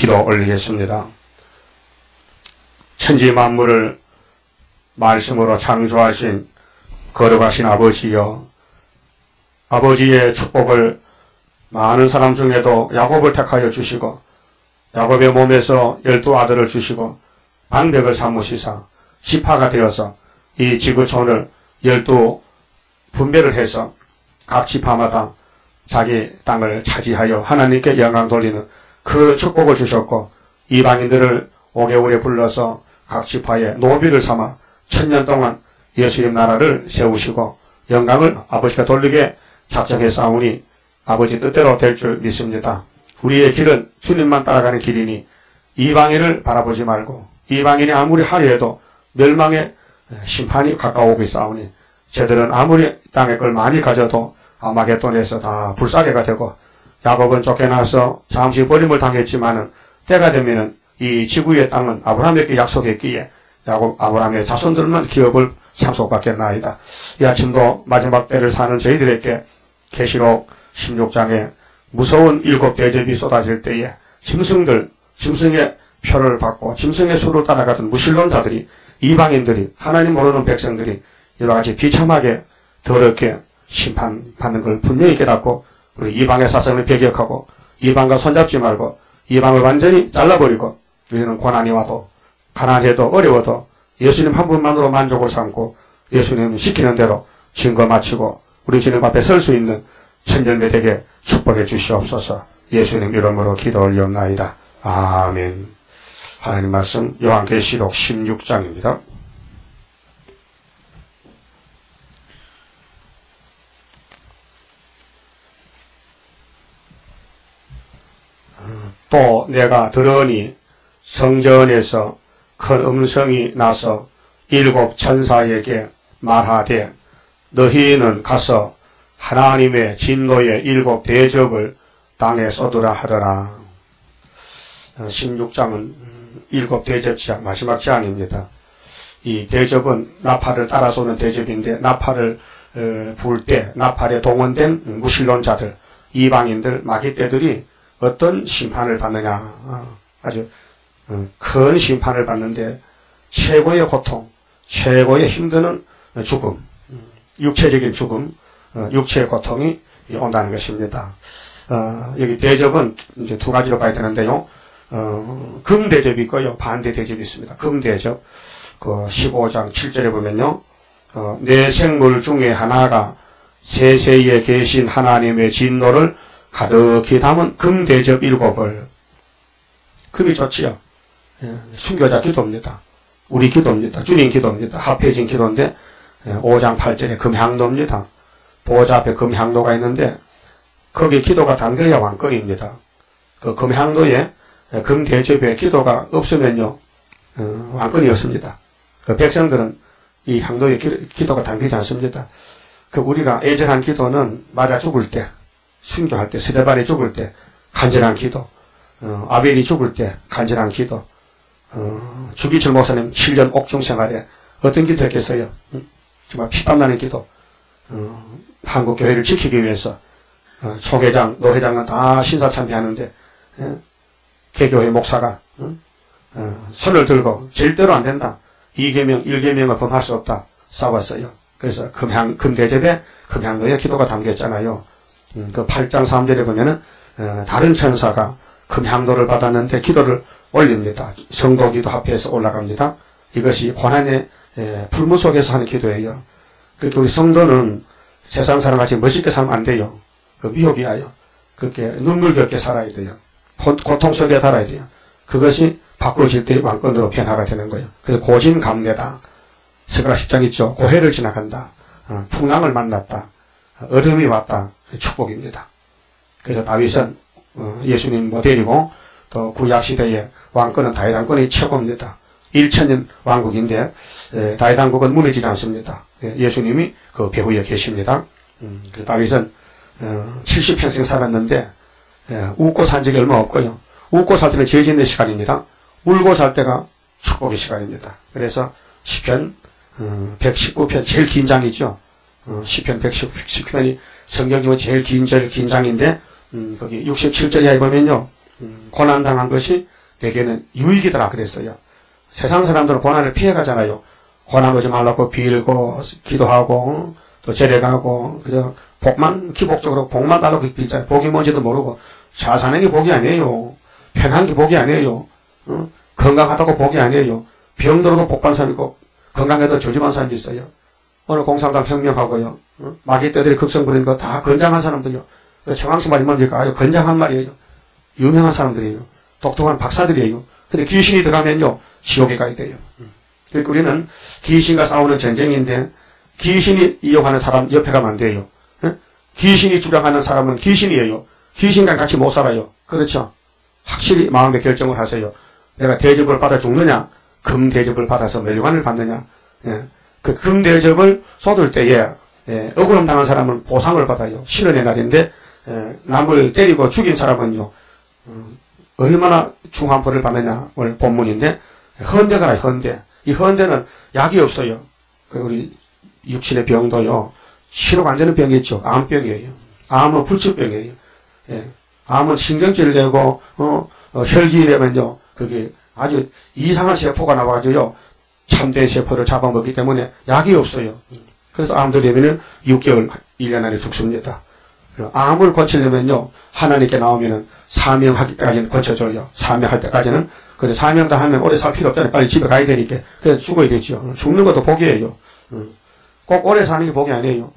기도 올리겠습니다. 천지 만물을 말씀으로 창조하신 거룩하신 아버지여, 아버지의 축복을 많은 사람 중에도 야곱을 택하여 주시고 야곱의 몸에서 12아들을 주시고 방백을 삼으시사 지파가 되어서 이 지구촌을 12분배를 해서 각 지파마다 자기 땅을 차지하여 하나님께 영광 돌리는 그 축복을 주셨고, 이방인들을 5개월에 불러서 각 지파의 노비를 삼아 1000년 동안 예수님 나라를 세우시고 영광을 아버지가 돌리게 작정했사오니 아버지 뜻대로 될 줄 믿습니다. 우리의 길은 주님만 따라가는 길이니 이방인을 바라보지 말고, 이방인이 아무리 하려 해도 멸망의 심판이 가까워오고 있사오니 저들은 아무리 땅의 걸 많이 가져도 아마겟돈에서 다 불사개가 되고, 야곱은 쫓겨나서 잠시 버림을 당했지만은 때가 되면은 이 지구의 땅은 아브라함에게 약속했기에 아브라함의 자손들만 기업을 상속받겠나이다. 이 아침도 마지막 때를 사는 저희들에게 계시록 16장에 무서운 7 대접이 쏟아질 때에 짐승의 표를 받고 짐승의 수를 따라가던 무신론자들이, 이방인들이, 하나님 모르는 백성들이 이와 같이 비참하게 더럽게 심판받는 걸 분명히 깨닫고, 우리 이방의 사상을 배격하고 이방과 손잡지 말고 이방을 완전히 잘라버리고, 우리는 고난이 와도 가난해도 어려워도 예수님 한 분만으로 만족을 삼고 예수님 시키는 대로 증거 마치고 우리 주님 앞에 설 수 있는 천절매 되게 축복해 주시옵소서. 예수님 이름으로 기도 올리옵나이다. 아멘. 하나님 말씀 요한계시록 16장입니다. 또 내가 들으니 성전에서 큰 음성이 나서 7 천사에게 말하되 너희는 가서 하나님의 진노의 7 대접을 땅에 쏟으라 하더라. 16장은 7 대접지향 마지막 지향입니다. 이 대접은 나팔을 따라서 오는 대접인데, 나팔을 불 때 나팔에 동원된 무신론자들, 이방인들, 마귀떼들이 어떤 심판을 받느냐, 아주 큰 심판을 받는데 최고의 고통, 최고의 힘드는 죽음, 육체적인 죽음, 육체의 고통이 온다는 것입니다. 여기 대접은 이제 2가지로 봐야 되는데요. 금 대접이 있고요, 반대 대접이 있습니다. 금 대접, 그 15장 7절에 보면요, 내 생물 중에 하나가 세세에 계신 하나님의 진노를 가득히 담은 금 대접 7을. 금이 좋지요. 순교자 기도입니다. 우리 기도입니다. 주님 기도입니다. 합해진 기도인데 5장 8절에 금향도입니다. 보좌 앞에 금향도가 있는데 거기 기도가 담겨야 왕권입니다. 그 금향도에 금대접에 기도가 없으면요 왕권이 없습니다. 그 백성들은 이 향도에 기도가 담기지 않습니다. 그 우리가 애절한 기도는 맞아 죽을 때, 순교할 때, 스데반이 죽을 때 간절한 기도, 아벨이 죽을 때 간절한 기도, 주기철 목사님 7년 옥중 생활에 어떤 기도 했겠어요? 정말 피땀 나는 기도. 한국 교회를 지키기 위해서 초회장, 노회장은 다 신사참배하는데 개교회 목사가 손을 들고 절대로 안 된다. 2계명, 1계명을 범할 수 없다. 싸웠어요. 그래서 금대접에 금향도에 기도가 담겼잖아요. 그 8장 3절에 보면은 다른 천사가 금향도를 받았는데 기도를 올립니다. 성도기도 합해서 올라갑니다. 이것이 고난의 불문 속에서 하는 기도예요. 그러니까 우리 성도는 세상 사람같이 멋있게 살면 안 돼요. 그 미혹이 와요. 그렇게 눈물겹게 살아야 돼요. 고통 속에 살아야 돼요. 그것이 바꾸어질 때 왕권으로 변화가 되는 거예요. 그래서 고진감래다. 스가랴 10장 있죠. 고해를 지나간다. 풍랑을 만났다. 어려움이 왔다. 축복입니다. 그래서 다윗은 예수님 모델이고 또 구약시대의 왕권은 다윗 왕권이 최고입니다. 1000년 왕국인데 다윗 왕국은 무너지지 않습니다. 예수님이 그 배후에 계십니다. 그래서 다윗은 70평생 살았는데 웃고 산 적이 얼마 없고요. 웃고 살 때는 죄 짓는 시간입니다. 울고 살 때가 축복의 시간입니다. 그래서 시편 119편 제일 긴 장이죠. 시편 119편이 성경 중에 제일 긴 장인데 거기 67절에 보면요. 고난당한 것이 내게는 유익이더라 그랬어요. 세상 사람들은 고난을 피해가잖아요. 고난 오지 말라고 빌고 기도하고 또 제례 가고 그저 복만 기복적으로 복만 달라고 빌잖아요. 복이 뭔지도 모르고 잘 사는 게 복이 아니에요. 편한 게 복이 아니에요. 건강하다고 복이 아니에요. 병들어도 복받는 사람이 있고 건강해도 저주받는 사람이 있어요. 오늘 공산당 혁명하고요. 마귀 떼들이 극성 부리는 거 다 건장한 사람들이요. 정황식 말이 뭡니까? 아주 건장한 말이에요. 유명한 사람들이에요. 독특한 박사들이에요. 근데 귀신이 들어가면요. 지옥에 가야 돼요. 그러니까 우리는 귀신과 싸우는 전쟁인데 귀신이 이용하는 사람 옆에 가면 안 돼요. 귀신이 주장하는 사람은 귀신이에요. 귀신과 같이 못 살아요. 그렇죠? 확실히 마음의 결정을 하세요. 내가 대접을 받아 죽느냐, 금 대접을 받아서 멸관을 받느냐. 그 금 대접을 쏟을 때에 억울함 당한 사람은 보상을 받아요. 신원의 날인데 남을 때리고 죽인 사람은요. 얼마나 중한 벌을 받느냐 오늘 본문인데 헌대가라 헌대. 이 헌대는 약이 없어요. 그 우리 육신의 병도요. 치료가 안 되는 병이 있죠. 암병이에요. 암은 불치병이에요. 암은 신경질 내고 혈기 내면요. 그게 아주 이상한 세포가 나와가지고요. 참된 세포를 잡아먹기 때문에 약이 없어요. 그래서 암 들이면은 6개월, 1년 안에 죽습니다. 암을 고치려면요. 하나님께 나오면은 사명하기 때까지는 고쳐줘요. 사명할 때까지는. 근데 사명 다 하면 오래 살 필요 없잖아요. 빨리 집에 가야 되니까. 그래서 죽어야 되죠. 죽는 것도 복이에요. 꼭 오래 사는 게 복이 아니에요.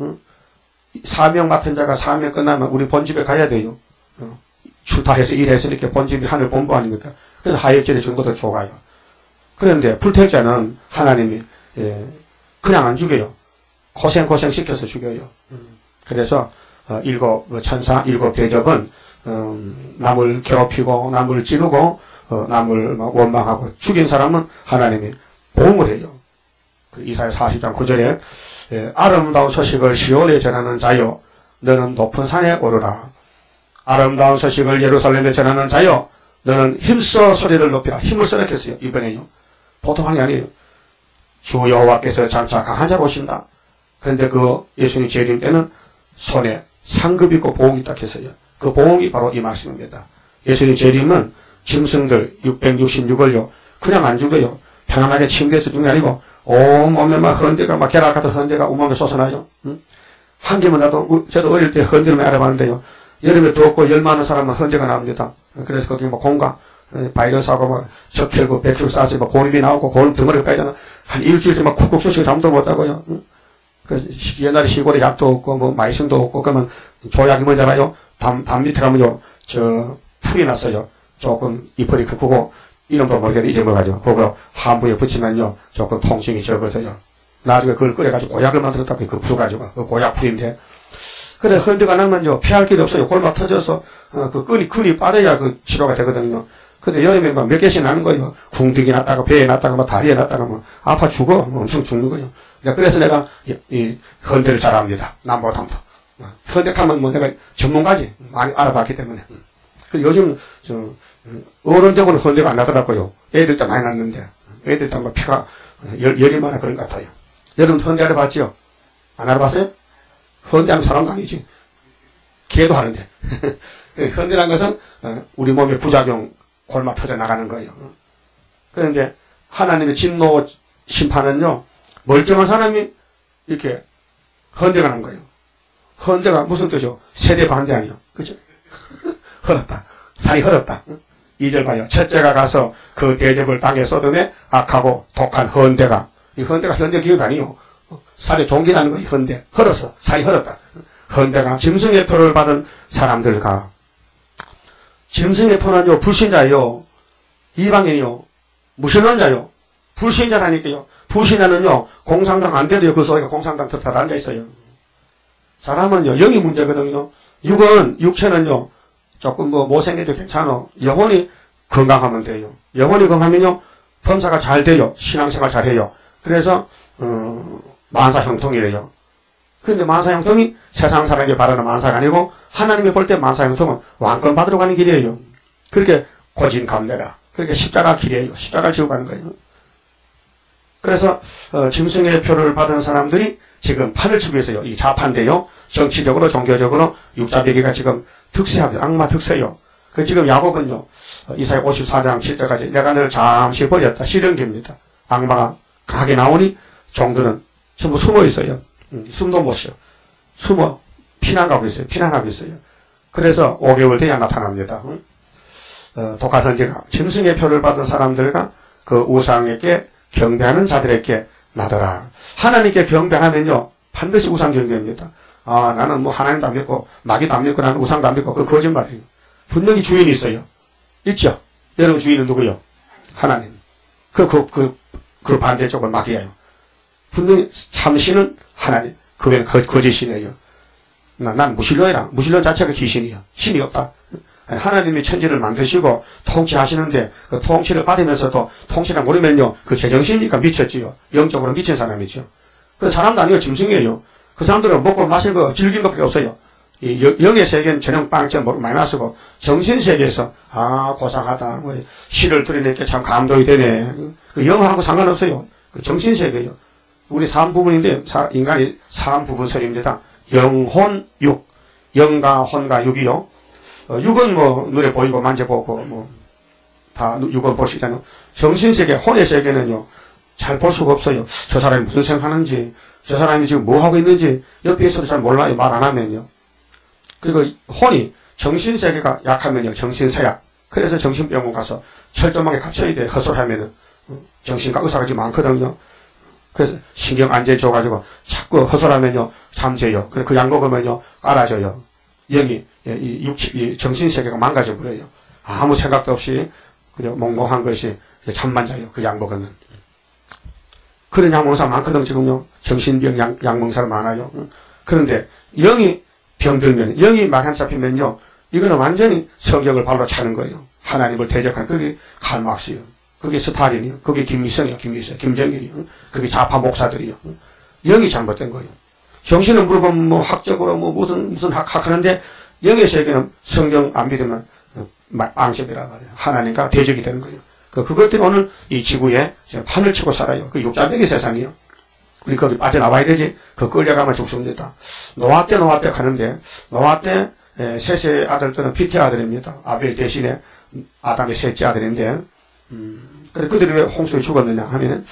사명 맡은 자가 사명 끝나면 우리 본집에 가야 돼요. 출타해서 일해서 이렇게 본집이 하늘 본부 아닙니까? 그래서 하역절에 준 것도 좋아요. 그런데 불택자는 하나님이 그냥 안 죽여요. 고생 시켜서 죽여요. 그래서 일곱 천사, 일곱 대접은 남을 괴롭히고 남을 찌르고 남을 원망하고 죽인 사람은 하나님이 보응을 해요. 그 이사야 40장 9절에 아름다운 소식을 시온에 전하는 자여 너는 높은 산에 오르라. 아름다운 소식을 예루살렘에 전하는 자여 너는 힘써 소리를 높이라. 힘을 써냈겠어요. 이번에요. 보통 게 아니에요. 주 여호와께서 장차 강한 자로 오신다. 그런데 그 예수님 재림 때는 손에 상급 있고 보응이 딱 했어요. 그 보응이 바로 이 말씀입니다. 예수님 재림은 짐승들 666을요. 그냥 안 죽어요. 편안하게 침대에서 죽는 게 아니고 온몸에 막 헌대가 막 계란 같은 헌대가 온몸에 솟아나요. 한 개만 나도 저도 어릴 때 헌대를 알아봤는데요. 여름에 덥고 열 많은 사람은 헌대가 나옵니다. 그래서 거기 뭐 공과 바이러스하고 막 적혈구, 백혈구 쌓아서 막 고름이 나오고 고름 덩어리가 빼잖아. 한 일주일째 막 쿡쿡 쑤시고 잠도 못 자고요. 그 옛날에 시골에 약도 없고 뭐 마이쮸도 없고 그러면 조약이 뭔지 알아요? 담 밑에 가면요 저 풀이 났어요. 조금 이빨이 크고 이름도 모르겠는데 잊어먹어가지고 그거 환부에 붙이면요 조금 통증이 적어져요. 나중에 그걸 끓여가지고 고약을 만들었다고 그 풀 가지고 그 고약 풀인데 그래 헌데가 나면요 피할 길이 없어요. 골막 터져서 그 끈이 빠져야 그 치료가 되거든요. 근데 여름에 막 몇 개씩 나는 거예요. 궁둥이 났다가 배에 났다가 뭐 다리에 났다가 뭐 아파 죽어 엄청 죽는 거예요. 그래서 내가 이 헌데를 잘합니다. 남보다도 헌데하면 뭐 내가 전문가지 많이 알아봤기 때문에. 그 요즘 어른 되고는 헌데가 안 나더라고요. 애들 때 많이 났는데 애들 때 뭐 피가 열이 많아 그런 것 같아요. 여러분 헌데 알아봤죠? 안 알아봤어요? 헌데하는 사람도 아니지. 개도 하는데. 헌데라는 것은 우리 몸의 부작용 골마 터져 나가는 거예요. 그런데 하나님의 진노 심판은요 멀쩡한 사람이 이렇게 헌데가 난 거예요. 헌데가 무슨 뜻이요? 세대 반대 아니요. 그죠? 헐었다. 살이 헐었다. 2절 봐요. 첫째가 가서 그 대접을 땅에 쏟음에 악하고 독한 헌데가 이 헌데가 현대 기업 아니요. 살이 종기라는 거예요. 헌데 헐었어. 살이 헐었다. 헌데가 짐승의 표를 받은 사람들과 짐승의 표는요 불신자예요. 이방인이요. 무신론자요. 불신자라니까요. 불신자는요 공산당 안 돼도요 그 속에 공산당 털털 앉아 있어요. 사람은요 영이 문제거든요. 육체는요 조금 뭐 못생겨도 괜찮아. 영혼이 건강하면 돼요. 영혼이 건강하면요 범사가 잘 돼요. 신앙생활 잘 해요. 그래서 만사형통이래요. 그런데 만사형통이 세상 사람에게 바라는 만사가 아니고 하나님이 볼 때 만사형통은 왕권 받으러 가는 길이에요. 그렇게 고진감래라. 그렇게 십자가 길이에요. 십자가를 지고 가는 거예요. 그래서 짐승의 표를 받은 사람들이 지금 판을 치고 있어요. 이 좌판인데요. 정치적으로 종교적으로 육자배기가 지금 득세하고 악마 득세요. 그 지금 야곱은요, 이사야 54장 7절까지 내가 너를 잠시 버렸다. 실령기입니다. 악마가 강하게 나오니 종들은 전부 숨어 있어요. 숨도 못 쉬어. 숨어 피난하고 있어요. 피난하고 있어요. 그래서 5개월 돼야 나타납니다. 독한 헌재가 짐승의 표를 받은 사람들과 그 우상에게 경배하는 자들에게 나더라. 하나님께 경배하면요 반드시 우상 경배입니다. 아, 나는 뭐 하나님도 안 믿고 마귀도 안 믿고 나는 우상도 안 믿고 그건 거짓말이에요. 분명히 주인이 있어요. 있죠? 여러분 주인은 누구요? 하나님. 그 반대쪽은 마귀예요. 분명히 참신은 하나님. 그 외에는 거짓이래요. 난 무신론이라. 무신론 자체가 귀신이야. 신이 없다. 하나님이 천지를 만드시고 통치하시는데 그 통치를 받으면서도 통치를 모르면요 그 제정신이니까 미쳤지요. 영적으로 미친 사람이죠. 그 사람도 아니고 짐승이에요. 그 사람들은 먹고 마실 거 즐긴 것밖에 없어요. 이 영의 세계는 전형 빵점 마이너스고 정신 세계에서 아 고상하다 뭐 시를 들으니까 참 감동이 되네. 그 영하고 상관없어요. 그 정신 세계예요. 우리 3부분인데 인간이 3부분설입니다. 영혼 육 영과 혼과 육이요. 육은 뭐 눈에 보이고 만져보고 뭐 다 육은 볼 수 있잖아요. 정신 세계 혼의 세계는요 잘 볼 수가 없어요. 저 사람이 무슨 생각하는지 저 사람이 지금 뭐 하고 있는지 옆에 있어도 잘 몰라요. 말 안 하면요. 그리고 혼이 정신세계가 약하면요. 정신세약. 그래서 정신병원 가서 철저하게 갇혀야 돼. 헛소리하면은. 정신과 의사가 지금 많거든요. 그래서 신경 안제 줘가지고 자꾸 헛소리하면요. 잠재요. 그래 그 약 먹으면요. 깔아져요. 영이 이 정신세계가 망가져 버려요. 아무 생각도 없이 그냥 몽롱한 것이 잠만 자요. 그 약 먹으면. 그런 약 먹는 사람 많거든 지금요. 정신병 약 먹는 사람 많아요. 그런데 영이 병들면 영이 마한 잡히면요 이거는 완전히 성경을 발로 차는 거예요. 하나님을 대적한 그게 칼막스요. 그게 스탈린이요. 그게 김일성이요. 김정일이요. 그게 좌파 목사들이요. 영이 잘못된 거예요. 정신을 물어보면 뭐 학적으로 뭐 무슨 학 하는데 영의 세계는 성경 안 믿으면 앙심이라 말이에요. 하나님과 대적이 되는 거예요. 그것 때문에 오늘 이 지구에 판을 치고 살아요. 그 육자백의 세상이요. 우리 거기 빠져나와야 되지. 그 끌려가면 죽습니다. 노아 때 가는데 노아 때 셋의 아들들은 피트의 아들입니다. 아벨 대신에 아담의 셋째 아들인데 그래서 그들이 왜 홍수에 죽었느냐 하면은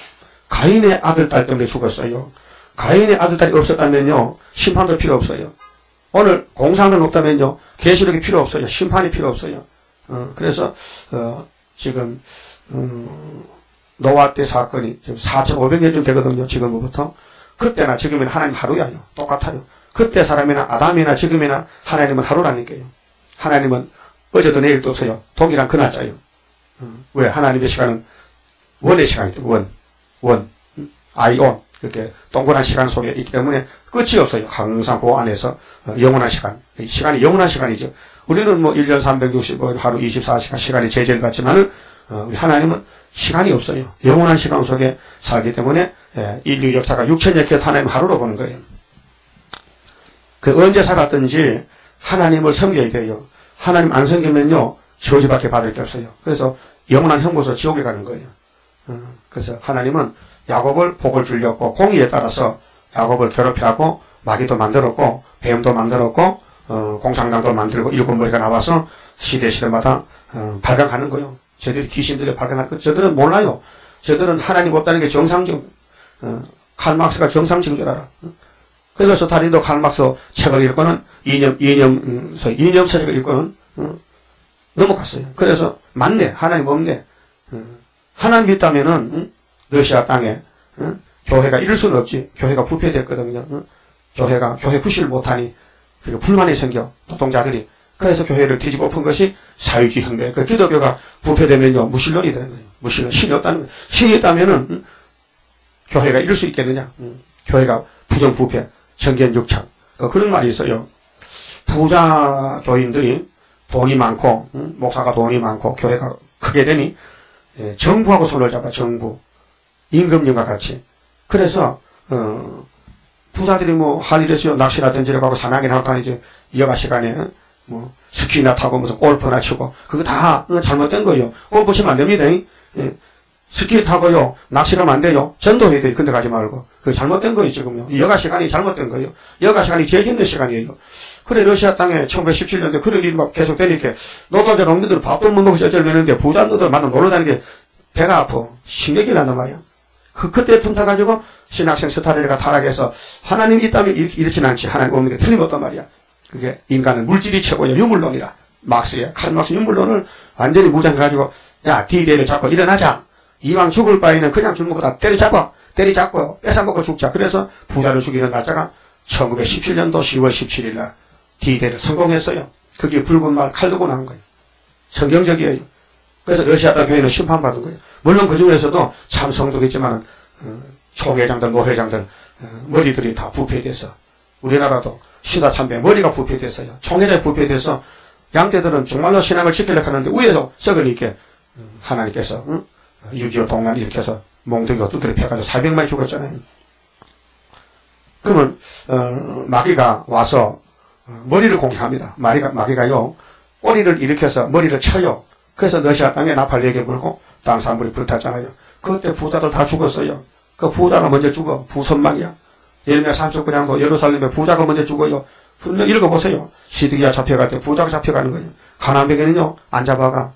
가인의 아들 딸 때문에 죽었어요. 가인의 아들 딸이 없었다면요 심판도 필요 없어요. 오늘 공산당 없다면요 계시록이 필요 없어요. 심판이 필요 없어요. 그래서 지금 노아 때 사건이 지금 4,500년쯤 되거든요. 지금부터. 그때나 지금이나 하나님 하루야요. 똑같아요. 그때 사람이나 아담이나 지금이나 하나님은 하루라니까요. 하나님은 어제도 내일도 없어요. 동일한 그날짜요. 왜? 하나님의 시간은 원의 시간이죠. 원. 아이온. 그렇게 동그란 시간 속에 있기 때문에 끝이 없어요. 항상 그 안에서 영원한 시간. 시간이 영원한 시간이죠. 우리는 뭐 1년 365일 하루 24시간 시간이 제재를 받지만은 우리 하나님은 시간이 없어요. 영원한 시간 속에 살기 때문에 인류 역사가 6천여 개 하나님 하루로 보는 거예요. 그 언제 살았든지 하나님을 섬겨야 돼요. 하나님 안 섬기면요 저주밖에 받을 게 없어요. 그래서 영원한 형무소 지옥에 가는 거예요. 그래서 하나님은 야곱을 복을 주려고 공의에 따라서 야곱을 괴롭혀하고 마귀도 만들었고 뱀도 만들었고 공산당도 만들고 일곱 머리가 나와서 시대마다 발광하는 거예요. 저들이 귀신들이 발견할 것, 저들은 몰라요. 저들은 하나님 없다는 게 정상적, 칼막스가 정상적인 줄 알아. 그래서 스탈린도 칼막스 책을 읽고는 이념서적을 읽고는, 넘어갔어요. 그래서, 맞네. 하나님 없네. 하나님 있다면은, 러시아 땅에, 교회가 이럴 수는 없지. 교회가 부패됐거든요. 교회 구실을 못하니, 그리고 불만이 생겨. 노동자들이. 그래서 교회를 뒤집어 엎은 것이 사회주의 혁명. 그 기독교가 부패되면요, 무신론이 되는 거예요. 무신론, 신이 없다는 거예요. 신이 있다면은, 교회가 이럴 수 있겠느냐. 교회가 부정부패, 정견육착. 그런 말이 있어요. 부자 교인들이 돈이 많고, 목사가 돈이 많고, 교회가 크게 되니, 정부하고 손을 잡아, 정부. 임금님과 같이. 그래서, 부자들이 뭐, 할 일 있어요. 낚시나 던지러 가고, 사냥이나 하고 다니지. 여가 시간에, 뭐 스키나 타고 무슨 골프나 치고 그거 다 잘못된 거예요. 골프 치면 안 됩니다. 스키 타고요, 낚시하면 안 돼요. 전도해야 돼요. 근데 가지 말고. 그 잘못된 거예요, 지금요. 여가 시간이 잘못된 거예요. 여가 시간이 제일 힘든 시간이에요. 그래, 러시아 땅에 1917년대 그런 일이 막 계속 되니까, 노동자 농민들 밥도 못 먹고 쩔쩔 매는데, 부자 너들 만나 놀러 다니는 게 배가 아파. 신경이 난단 말이야. 그때 틈타가지고, 신학생 스타리가 타락해서, 하나님이 있다면 이렇지는 않지. 하나님 없는 게 틀림없단 말이야. 그게 인간은 물질이 최고예요. 유물론이라. 막스의 칼막스 유물론을 완전히 무장해가지고, 야, D-Day를 잡고 일어나자. 이왕 죽을 바에는 그냥 죽는 것보다 때리잡고 뺏어먹고 죽자. 그래서 부자를 죽이는 날짜가 1917년도 10월 17일 날 D-Day를 성공했어요. 그게 붉은 말 칼 들고 난 거예요. 성경적이에요. 그래서 러시아 땅 교회는 심판받은 거예요. 물론 그 중에서도 참 성도겠지만 총회장들, 노회장들 머리들이 다 부패돼서 우리나라도 시사참배 머리가 부패됐어요. 총회장이 부패돼서 양떼들은 정말로 신앙을 지키려고 하는데 위에서 썩으니까 하나님께서 6.25 동란 일으켜서 몽둥이가 두드려 패가지고 400만이 죽었잖아요. 그러면 마귀가 와서 머리를 공격합니다. 마귀가요 꼬리를 일으켜서 머리를 쳐요. 그래서 러시아 땅에 나팔 4개 불고 땅 산물이 불탔잖아요. 그때 부자들 다 죽었어요. 그 부자가 먼저 죽어. 부선망이야. 예레미야 39장도 예루살렘에 부자가 먼저 죽어요. 분명 읽어보세요. 시드기야 잡혀갈 때 부자가 잡혀가는 거예요. 가난뱅이는요 안 잡아가.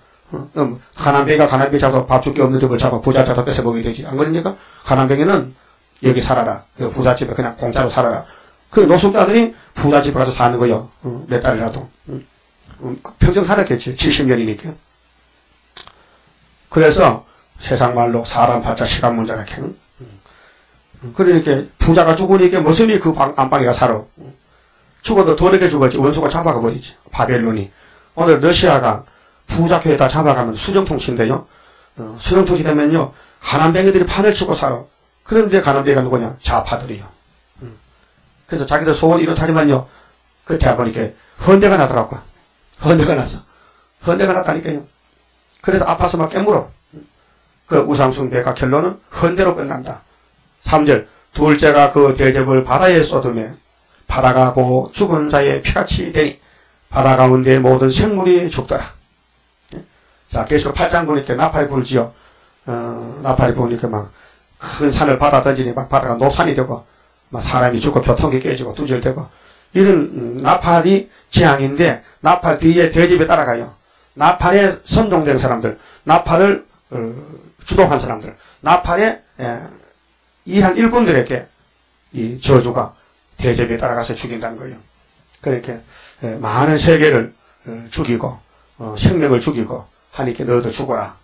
가난뱅이가 가난뱅이 잡아서 밥 줄 게 없는데 뭘 잡아 부자 잡아 뺏어 먹어야 되지. 안 그러니까? 가난뱅이는 여기 살아라. 부잣집에 그냥 공짜로 살아라. 그 노숙자들이 부잣집에 가서 사는 거예요. 몇 달이라도. 평생 살았겠지. 70년이니까. 그래서 세상 말로 사람 팔자 시간 문제가 캐는. 그러니까 부자가 죽으니까 무슨이 그 안방에가 살아. 죽어도 더럽게 죽었지. 원수가 잡아가 버리지. 바벨론이. 오늘 러시아가 부자 교회 다 잡아가면 수정통치인데요. 수정통치 되면요. 가난뱅이들이 판을 치고 살아. 그런데 가난뱅이가 누구냐? 좌파들이요. 그래서 자기들 소원 이렇다지만요. 그때 보니까 헌대가 나더라고. 헌대가 났어. 헌대가 났다니까요. 그래서 아파서 막 깨물어. 그 우상숭배가 결론은 헌대로 끝난다. 3절. 둘째가 그 대접을 바다에 쏟으며 바다가고 죽은 자의 피같이 되니 바다 가운데 모든 생물이 죽더라. 자, 계시록 8장 보니까 나팔이 불지요. 나팔이 부니까 막 큰 산을 바다 던지니 막 바다가 노산이 되고 막 사람이 죽고 교통이 깨지고 두절되고 이런 나팔이 재앙인데 나팔 뒤에 대접에 따라가요. 나팔에 선동된 사람들, 나팔을 주동한 사람들, 나팔에 일한 일꾼들에게 이 저주가 대접에 따라가서 죽인다는 거예요. 그렇게 많은 세계를 죽이고 생명을 죽이고 하니까 너도 죽어라.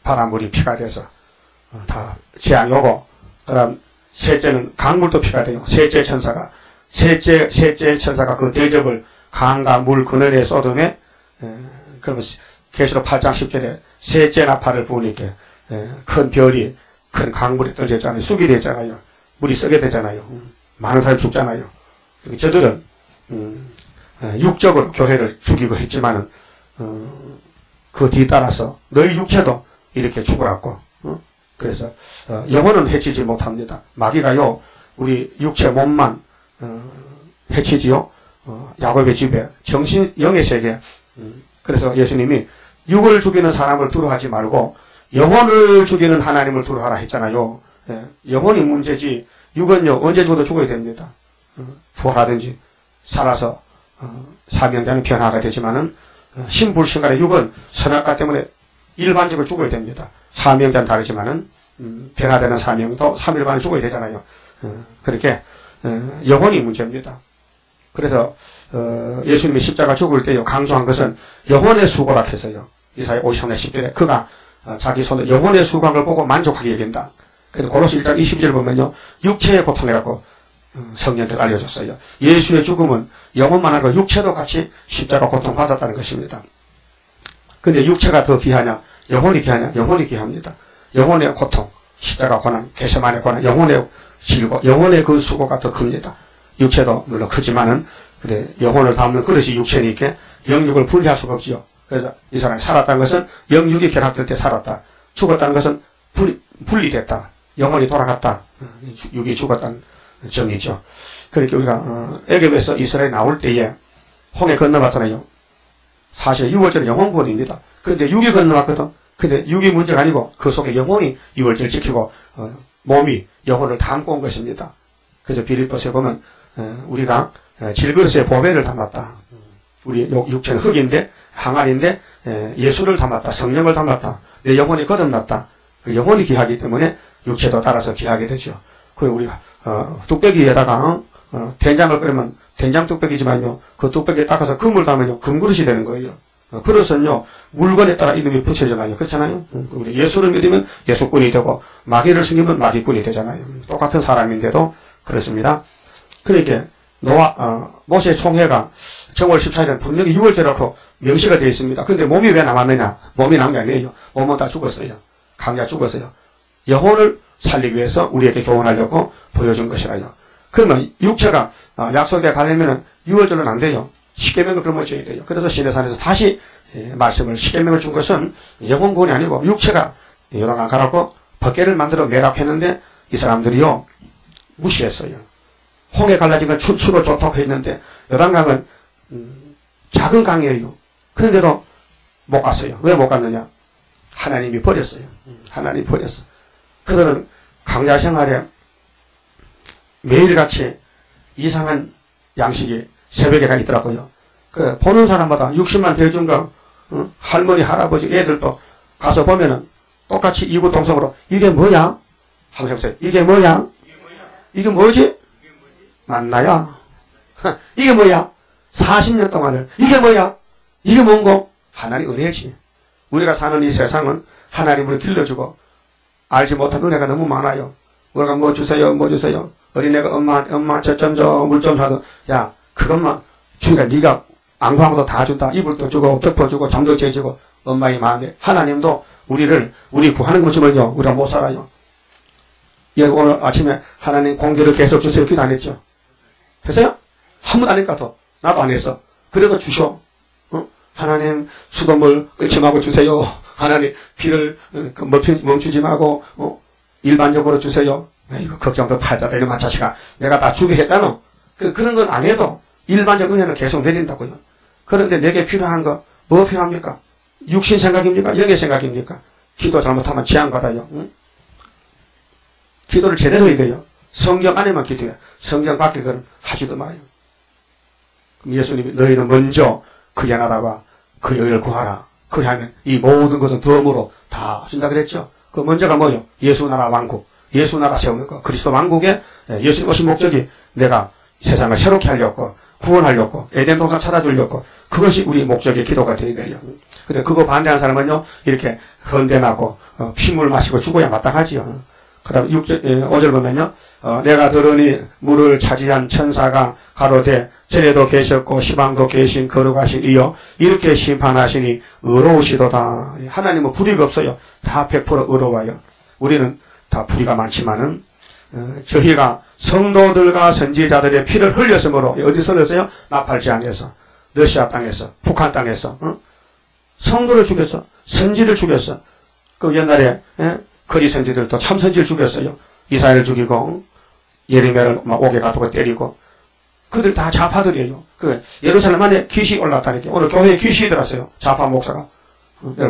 바닷물이 피가 돼서 다 재앙이 오고 그다음 셋째는 강물도 피가 돼요. 셋째 천사가 그 대접을 강과 물 근원에 쏟음에 그러면 계시록 8장 10절에 셋째 나팔을 부으니까 큰 별이 큰 강물에 떨어졌잖아요. 쑥이 됐잖아요. 물이 썩게 되잖아요. 많은 사람이 죽잖아요. 저들은 육적으로 교회를 죽이고 했지만은 그 뒤따라서 너희 육체도 이렇게 죽으라고. 그래서 영혼은 해치지 못합니다. 마귀가요 우리 육체 몸만 해치지요. 야곱의 집에 정신 영의 세계. 그래서 예수님이 육을 죽이는 사람을 두려워하지 말고 영혼을 죽이는 하나님을 두려워하라 했잖아요. 영혼이 문제지 육은요 언제 죽어도 죽어야 됩니다. 부활하든지 살아서 사명자는 변화가 되지만은 신불신간의 육은 선악과 때문에 일반적으로 죽어야 됩니다. 사명자는 다르지만은 변화되는 사명도 3일반에 죽어야 되잖아요. 그렇게 영혼이 문제입니다. 그래서 예수님이 십자가 죽을 때요 강조한 것은 영혼의 수고라 했어요. 이사야 53장 10절에 그가 자기 손에 영혼의 수고한 걸 보고 만족하게 여긴다. 그래서 고로스 1장 20절 보면요 육체의 고통이라고 성령들 알려줬어요. 예수의 죽음은 영혼만 아니고 육체도 같이 십자가 고통받았다는 것입니다. 근데 육체가 더 귀하냐 영혼이 귀하냐 영혼이 귀합니다. 영혼의 고통 십자가 고난 겟세마네 고난 영혼의 질고 영혼의 그 수고가 더 큽니다. 육체도 물론 크지만은 근데 영혼을 담는 그릇이 육체니까 영육을 분리할 수가 없지요. 그래서 이 사람이 살았다는 것은 영육이 결합될 때 살았다. 죽었다는 것은 분리됐다. 영혼이 돌아갔다. 육이 죽었다는 정의죠. 그러니까 우리가 애굽에서 이스라엘이 나올 때에 홍해 건너갔잖아요. 사실 6월절은 영혼 구원입니다. 그런데 육이 건너갔거든. 근데 육이 문제가 아니고 그 속에 영혼이 유월절 지키고 몸이 영혼을 담고 온 것입니다. 그래서 빌립보서에 보면 우리가 질그릇에 보배를 담았다. 우리 육체는 흙인데 항아리인데 예수를 담았다. 성령을 담았다. 내 영혼이 거듭났다. 그 영혼이 귀하기 때문에 육체도 따라서 귀하게 되죠. 그 우리 뚝배기에다가 된장을 끓이면 된장 뚝배기지만요. 그 뚝배기에 닦아서 금을 담으면 금그릇이 되는 거예요. 그릇은요 물건에 따라 이름이 붙여지잖아요. 그렇잖아요. 우리 예수를 믿으면 예수꾼이 되고 마귀를 숨기면 마귀꾼이 되잖아요. 똑같은 사람인데도 그렇습니다. 그러니까 모세 총회가 정월 14일은 분명히 6월절이라고 명시가 되어 있습니다. 근데 몸이 왜 남았느냐? 몸이 남은 게 아니에요. 몸은 다 죽었어요. 강자 죽었어요. 영혼을 살리기 위해서 우리에게 교훈하려고 보여준 것이라요. 그러면 육체가 약속에 가려면 6월절은 안 돼요. 십계명을 넘어져야 돼요. 그래서 시내산에서 다시 말씀을 십계명을 준 것은 영혼 구원이 아니고 육체가 요단강 가라고 벗개를 만들어 매각했는데 이 사람들이요 무시했어요. 홍해 갈라진 건 추로 좋다고 했는데 요단강은 작은 강이에요. 그런데도 못 갔어요. 왜 못 갔느냐? 하나님이 버렸어요. 하나님이 버렸어. 그들은 강자 생활에 매일같이 이상한 양식이 새벽에 가 있더라고요. 그 보는 사람마다 60만 대중과 할머니 할아버지 애들도 가서 보면은 똑같이 이구동성으로 이게 뭐야? 한번 해보세요. 이게 뭐야? 이게 뭐지? 맞나요? 이게 뭐야? 40년 동안을 이게 뭐야? 이게 뭔고? 하나님 은혜지. 우리가 사는 이 세상은 하나님으로 길러주고 알지 못한 은혜가 너무 많아요. 우리가 뭐 주세요 뭐 주세요. 어린애가 엄마 젖 좀 줘 물 좀 줘도 야 그것만 주니까 네가 안 구하고도 다 준다. 이불도 주고 덮어주고 잠도 재주고 엄마의 마음에 하나님도 우리 구하는 거 주면요 우리가 못 살아요. 예, 오늘 아침에 하나님 공기를 계속 주세요 기도 안 했죠? 했어요? 한 번도 안 했을까 더 나도 안 했어. 그래도 주셔. 하나님 수돗물 끓지 말고 주세요. 하나님 비를 멈추지 말고 일반적으로 주세요. 이거 걱정도 팔자다 이놈아 자식아 내가 다 주게 했다노. 그런 건 안 해도 일반적 은혜는 계속 내린다고요. 그런데 내게 필요한 거 뭐 필요합니까? 육신 생각입니까? 영의 생각입니까? 기도 잘못하면 재앙받아요. 응? 기도를 제대로 해야 돼요. 성경 안에만 기도해. 성경 밖에 그건 하지도 마요. 그럼 예수님이 너희는 먼저 그의 나라와 그의 의를 구하라. 그리하면 이 모든 것은 덤으로 다 준다 그랬죠. 그 먼저가 뭐요? 예수 나라 왕국. 예수 나라 세우는 거. 그리스도 왕국에 예수님 오신 목적이 내가 세상을 새롭게 하려고 구원하려고 에덴 동산 찾아주려고 그것이 우리 목적의 기도가 되어야 돼요. 근데 그거 반대하는 사람은요 이렇게 헌대나고 피물 마시고 죽어야 마땅하지요. 그 다음 5절 보면요 내가 들으니 물을 차지한 천사가 가로되 전에도 계셨고 시방도 계신 거룩하신 이여 이렇게 심판하시니 의로우시도다. 하나님은 불의가 없어요. 다 100% 의로워요. 우리는 다 불의가 많지만은 저희가 성도들과 선지자들의 피를 흘렸으므로 어디서 흘렸어요? 나팔 지항에서 러시아 땅에서 북한 땅에서 성도를 죽였어. 선지를 죽였어. 그 옛날에 거리 선지들도 참 선지를 죽였어요. 이스라엘을 죽이고 예레미야를 막 옥에 가두고 때리고 그들 다 좌파들이에요. 그 예루살렘 안에 귀신이 올라왔다니까. 오늘 교회에 귀신이 들었어요. 좌파 목사가.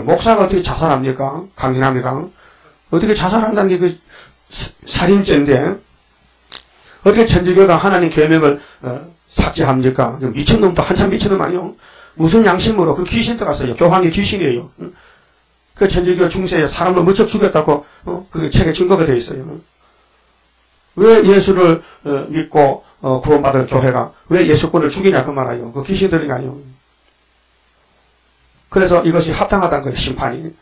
목사가 어떻게 자살합니까? 강인합니까? 어떻게 자살한다는 게 그 살인죄인데 어떻게 천주교가 하나님 계명을 삭제합니까? 미친놈도 한참 미친놈 아니요. 무슨 양심으로 그 귀신 들어갔어요. 교황이 귀신이에요. 그 천주교 중세에 사람을 무척 죽였다고 그 책에 증거가 되어 있어요. 왜 예수를 믿고 구원받을 교회가 왜 예수꾼을 죽이냐 그 말이에요. 그 귀신들이 아니요. 그래서 이것이 합당하다는 거예요. 심판이.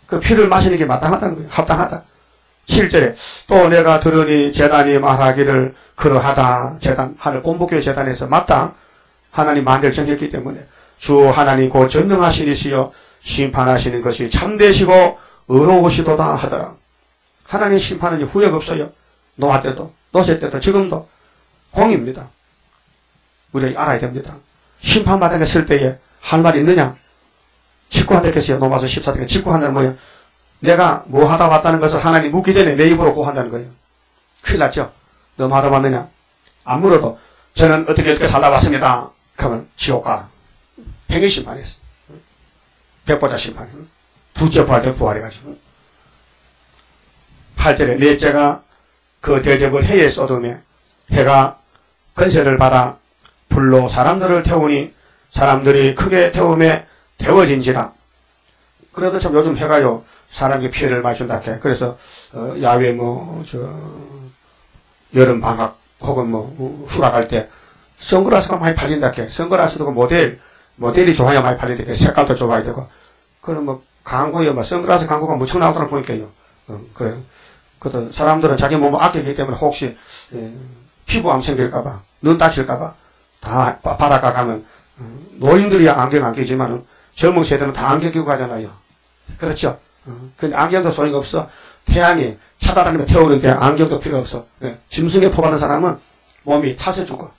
그 피를 마시는 게 마땅하다는 거예요. 합당하다. 7절에 또 내가 들으니 제단이 말하기를 그러하다. 제단 하늘 공복교회 제단에서 맞다. 하나님 만대를 정했기 때문에 주 하나님 곧 전능하신 이시여 심판하시는 것이 참되시고 의로우시도다 하더라. 하나님 심판은 후회가 없어요. 노아 때도 노세 때도 지금도 공입니다. 우리 알아야 됩니다. 심판받아 쓸 때에 할 말이 있느냐? 직구한다겠어요. 로마서 14장에 직구한다는 뭐예요? 내가 뭐 하다 왔다는 것을 하나님 묻기 전에 내 입으로 고한다는 거예요. 큰일 났죠? 너 뭐 하다 왔느냐? 안 물어도 저는 어떻게 살다 왔습니다. 그러면 지옥 가. 행위 심판했어. 백보자 심판. 둘째 부활 때 부활해가지고. 8절에 넷째가 그 대접을 해에 쏟음에 해가 건세를 받아 불로 사람들을 태우니 사람들이 크게 태움에 태워진지라. 그래도 참 요즘 해가요 사람에게 피해를 많이 준다 해. 그래서 야외 여름 방학 혹은 휴가 갈 때 선글라스가 많이 팔린다 해. 선글라스도 모델이 좋아야 많이 팔린다 해. 색깔도 좋아야 되고. 그럼 광고에 선글라스 광고가 무척 나오더라 보니까요. 그래요. 그것도 사람들은 자기 몸을 아끼기 때문에 혹시 피부암 생길까봐, 눈 다칠까봐 다 바닷가 가면 노인들이야 안경 안 끼지만 젊은 세대는 다 안경 끼고 가잖아요. 그렇죠? 근데 안경도 소용이 없어. 태양이 차다다니며 태우는데 안경도 필요 없어. 짐승에 포받은 사람은 몸이 타서 죽어.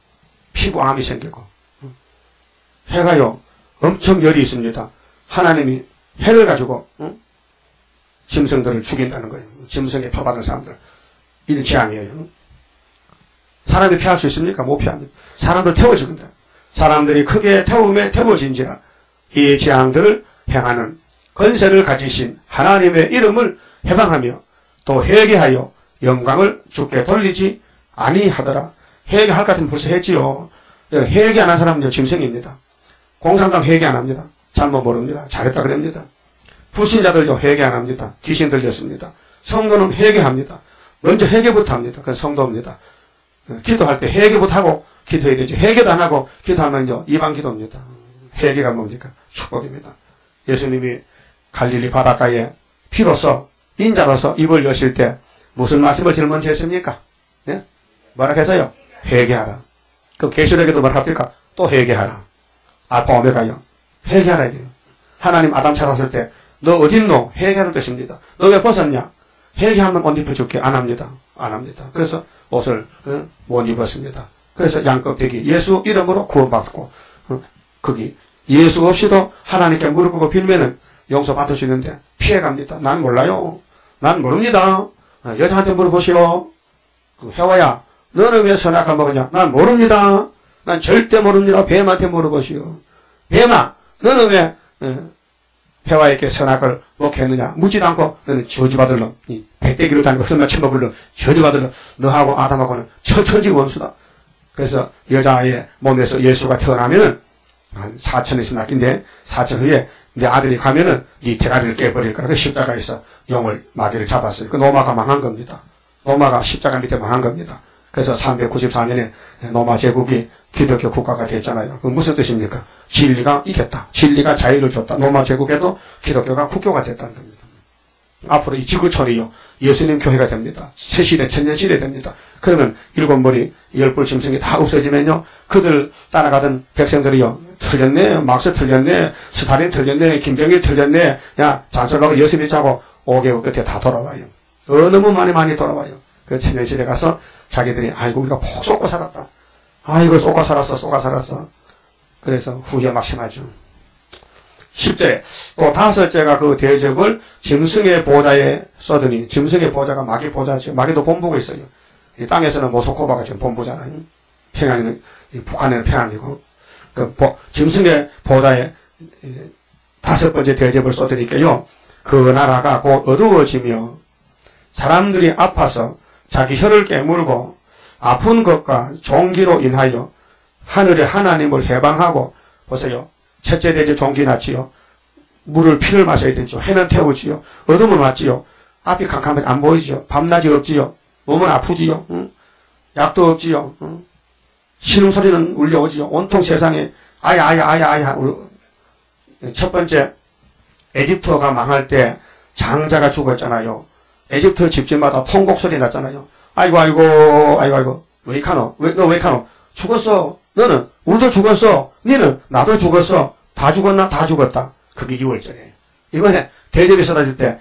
피부암이 생기고. 해가요 엄청 열이 있습니다. 하나님이 해를 가지고 짐승들을 죽인다는 거예요. 짐승에 표받은 사람들. 이 재앙이에요. 사람이 피할 수 있습니까? 못 피합니다. 사람들 태워 죽인다. 사람들이 크게 태움에 태워진지라. 이 재앙들을 행하는 권세를 가지신 하나님의 이름을 해방하며 또 회개하여 영광을 주께 돌리지 아니하더라. 회개할 것 같으면 벌써 했지요. 회개 안 한 사람은 짐승입니다. 공산당 회개 안 합니다. 잘못 모릅니다. 잘했다 그럽니다. 불신자들요 회개 안 합니다. 귀신 들렸습니다. 성도는 회개합니다. 먼저 회개부터 합니다. 그건 성도입니다. 기도할 때 회개부터 하고 기도해야 되지. 회개도 안 하고 기도하면요 이방 기도입니다. 회개가 뭡니까? 축복입니다. 예수님이 갈릴리 바닷가에 피로서 인자로서 입을 여실 때 무슨 말씀을 제일 먼저 했습니까? 예? 뭐라 해서요? 회개하라. 그럼 계시록에도 뭐라 합니까? 또 회개하라. 알파 오메가요. 회개하라 이게요. 하나님 아담 찾았을 때 너 어딨노? 회개하는 뜻입니다. 너 왜 벗었냐? 회개하면 옷 입어줄게. 안 합니다. 안 합니다. 그래서 옷을 못 입었습니다. 그래서 양껍데기 예수 이름으로 구원받고 거기 예수 없이도 하나님께 무릎 꿇고 빌면은 용서받을 수 있는데 피해갑니다. 난 몰라요. 난 모릅니다. 여자한테 물어보시오. 해와야 너는 왜 선악과 먹었냐? 난 모릅니다. 난 절대 모릅니다. 뱀한테 물어보시오. 뱀아 너는 왜 해와에게 선악을 먹겠느냐? 묻지도 않고 너는 저주받을 놈. 배때기로 다니고 흠나 쳐먹을 놈. 저주받을 놈. 너하고 아담하고는 천지 원수다. 그래서 여자의 몸에서 예수가 태어나면은 한 4천에서 낳긴데 4천 후에 내 아들이 가면은 네 대가리를 깨버릴 거라. 그 십자가에서 용을 마귀를 잡았어요. 그 로마가 망한 겁니다. 로마가 십자가 밑에 망한 겁니다. 그래서 394년에 로마 제국이 기독교 국가가 됐잖아요. 그 무슨 뜻입니까? 진리가 이겼다. 진리가 자유를 줬다. 로마 제국에도 기독교가 국교가 됐다는 겁니다. 앞으로 이 지구촌이요 예수님 교회가 됩니다. 새시대 천년시대 됩니다. 그러면 일곱 머리 열불 짐승이 다 없어지면요 그들 따라가던 백성들이요 틀렸네, 막스 틀렸네, 스탈린 틀렸네, 김정일 틀렸네, 야 잔설하고 여습이 짜고 5개월 끝에 다 돌아와요. 너무 많이 돌아와요. 그 천년시대 가서 자기들이 아이고 우리가 폭 쏟고 살았다. 아이고 쏟고 살았어. 그래서 후회 막심하죠. 10절에 또 다섯째가 그 대접을 짐승의 보좌에 써더니 짐승의 보좌가 마귀 보좌죠. 마귀도 본부가 있어요. 이 땅에서는 모스코바가 지금 본부잖아요. 평양에는 북한에는 평양이고 그 짐승의 보좌에 다섯 번째 대접을 써드릴게요. 그 나라가 곧 어두워지며 사람들이 아파서 자기 혀를 깨물고 아픈 것과 종기로 인하여 하늘의 하나님을 해방하고 보세요. 첫째 대접 종기 났지요. 물을 피를 마셔야 되죠. 해는 태우지요. 어둠은 왔지요. 앞이 캄캄하게 안 보이지요. 밤낮이 없지요. 몸은 아프지요. 약도 없지요. 신음소리는 울려오지요. 온통 세상에 아야. 첫 번째 에집트가 망할 때 장자가 죽었잖아요. 에집트 집집마다 통곡소리 났잖아요. 아이고 왜 카노? 너 왜 카노? 죽었어. 너는 우리도 죽었어. 니는 나도 죽었어. 다 죽었나? 다 죽었다. 그게 6월절이에요. 이번에 대접이 쏟아질 때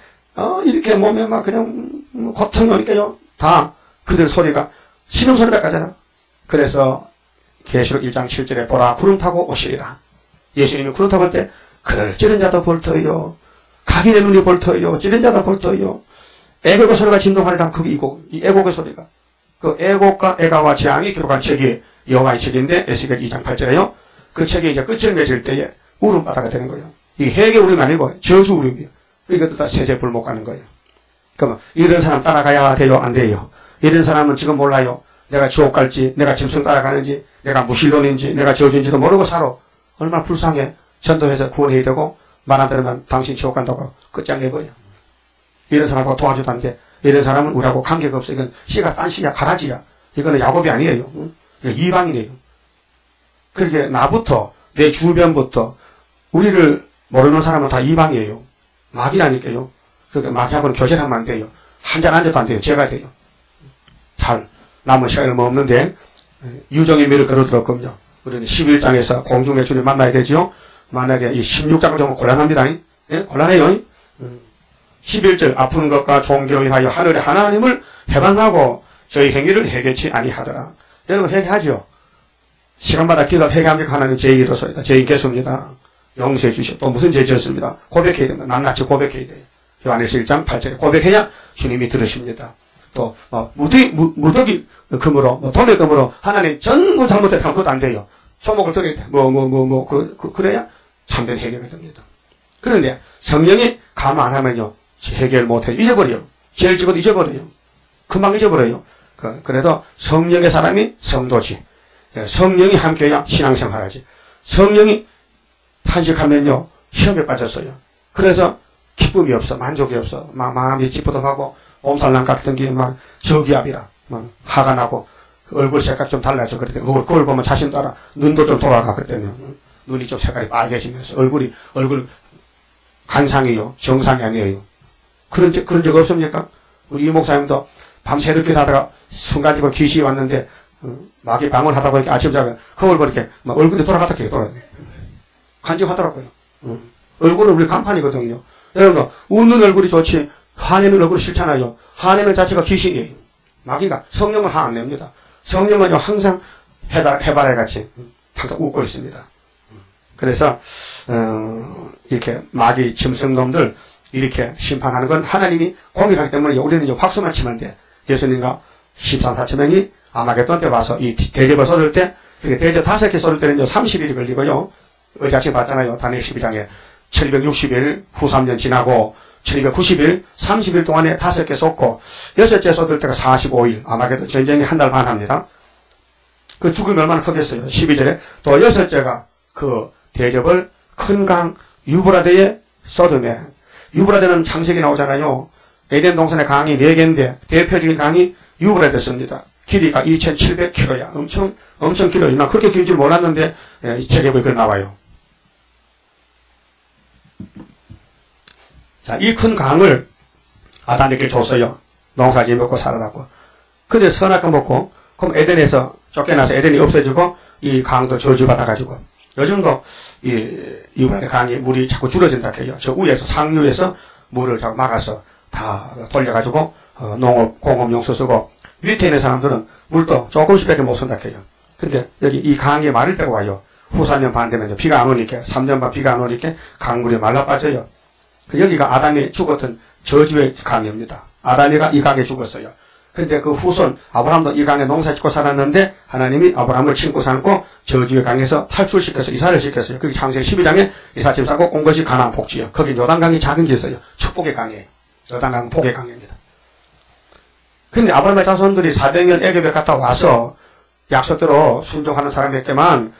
이렇게 몸에 막 그냥 고통이 오니까요. 다 그들 소리가 신음소리가 가잖아. 그래서 계시록 1장 7절에 보라 구름 타고 오시리라. 예수님이 구름 타고 올 때 그를 찌른 자도 볼터요. 각인의 눈이 볼터요. 찌른 자도 볼터요. 애곡의 소리가 진동하리라. 그게 이 애곡의 소리가. 그 애곡과 애가와 재앙이 기록한 책이 여호와의 책인데 에스겔 2장 8절에요. 그 책이 이제 끝을 맺을 때에 울음바다가 되는 거예요. 이게 해계 울음이 아니고 저주 울음이에요. 이것도 다 세제 불못 가는 거예요. 그러면 이런 사람 따라가야 돼요? 안 돼요? 이런 사람은 지금 몰라요. 내가 지옥 갈지, 내가 짐승 따라가는지, 내가 무신론인지, 내가 저주인지도 모르고 살아. 얼마나 불쌍해. 전도해서 구원해야 되고, 말 안 들으면 당신 지옥 간다고 끝장내버려. 이런 사람하고 도와주던데, 이런 사람은 우리하고 관계가 없어. 이건 씨가 딴 씨야, 가라지야. 이거는 야곱이 아니에요. 이건 이방이래요. 그렇게 나부터, 내 주변부터, 우리를 모르는 사람은 다 이방이에요. 마귀라니까요. 그러니까 마귀하고는 교제하면 안 돼요. 한잔 앉아도 안 돼요. 제가 돼요. 잘, 남은 시간이 얼마 없는데, 유정의 미를 걸어들었거든요. 우리는 11장에서 공중의 주님 만나야 되지요. 만약에 이 16장 정도 곤란합니다. 예? 곤란해요. 11절 아픈 것과 종교로 인하여 하늘의 하나님을 해방하고 저희 행위를 회개치 아니하더라. 여러분 회개하죠. 시간마다 기도를 회개합니까? 하나님 제 일이로소이다. 제 인께서입니다. 용서해 주시오. 또 무슨 죄 지었습니다. 고백해야 됩니다. 낱낱이 고백해야 돼요. 요한에서 1장 8절에 고백해야 주님이 들으십니다. 또 무더기 금으로 돈의 금으로 하나님 전부 잘못했다면 그것도 안 돼요. 소목을 드려야 돼. 그래야 참된 해결이 됩니다. 그런데 성령이 감화 안 하면요 해결 못해요. 잊어버려요. 죄를 지고도 잊어버려요. 금방 잊어버려요. 그래도 성령의 사람이 성도지. 성령이 함께해야 신앙생활하지. 성령이 탄식하면요 시험에 빠졌어요. 그래서 기쁨이 없어. 만족이 없어. 마음이 찌뿌둥하고 몸살난 같은 게 막 저기압이라 막 화가 나고 얼굴 색깔 좀 달라져. 그랬더니 그걸 보면 자신도 알아. 눈도 좀 돌아가. 그랬더니 눈이 좀 색깔이 빨개지면서 얼굴 간상이요. 정상이 아니에요. 그런 적 없습니까? 우리 이 목사님도 밤새도록 하다가 순간적으로 귀신이 왔는데 마귀 방언하다가 이렇게 아침 자가 그걸 이렇게 막 얼굴이 돌아갔다 돌아요. 간직하더라고요. 얼굴은 우리 간판이거든요. 여러분 웃는 얼굴이 좋지 화내는 얼굴이 싫잖아요. 화내는 자체가 귀신이에요. 마귀가 성령은 화 안 냅니다. 성령은요 항상 해바라기 같이 항상 웃고 있습니다. 그래서 이렇게 마귀 짐승놈들 이렇게 심판하는 건 하나님이 공격하기 때문에 우리는 확수만 치면 돼. 예수님과 13, 14명이 아마겟돈 때 와서 이 대접을 쏟을 때 그게 대접 5개 쏟을 때는 30일이 걸리고요. 어제 봤잖아요. 다니엘 12장에 1260일 후 3년 지나고 1290일 30일 동안에 5개 쏟고 6째 쏟을 때가 45일 아마겟돈 전쟁이 한 달 반 합니다. 그 죽음이 얼마나 크겠어요. 12절에 또 6째가 그 대접을 큰 강 유브라데에 쏟음에 유브라데는 창세기 나오잖아요. 에덴 동산의 강이 4개인데 대표적인 강이 유브라데였습니다. 길이가 2700km야. 엄청 길어요. 난 그렇게 길 줄 몰랐는데 이 책에 보면 그래 나와요. 자, 이 큰 강을 아담에게 줬어요. 농사지 먹고 살아라고. 근데 선악과 먹고 그럼 에덴에서 쫓겨나서 에덴이 없어지고 이 강도 저주받아가지고 요즘도 이 유브라데 강이 물이 자꾸 줄어진다 해요. 저 위에서 상류에서 물을 자꾸 막아서 다 돌려가지고 농업 공업용 쓰고 밑에 있는 사람들은 물도 조금씩밖에 못 쓴다 해요. 근데 여기 이 강이 마를 때가 와요. 후 4년 반 되면 비가 안 오니까 3년 반 비가 안 오니까 강물이 말라 빠져요. 여기가 아담이 죽었던 저주의 강입니다. 아담이가 이 강에 죽었어요. 근데 그 후손 아브라함도 이 강에 농사 짓고 살았는데 하나님이 아브라함을 친구 삼고 저주의 강에서 탈출시켜서 이사를 시켰어요. 그게 창세기 12장에 이삿짐 싸고 온 것이 가나안 복지요. 거기 요단강이 작은 게 있어요. 축복의 강이에요. 요단강 복의 강입니다. 근데 아브라함의 자손들이 400년 애굽에 갔다 와서 약속대로 순종하는 사람에게만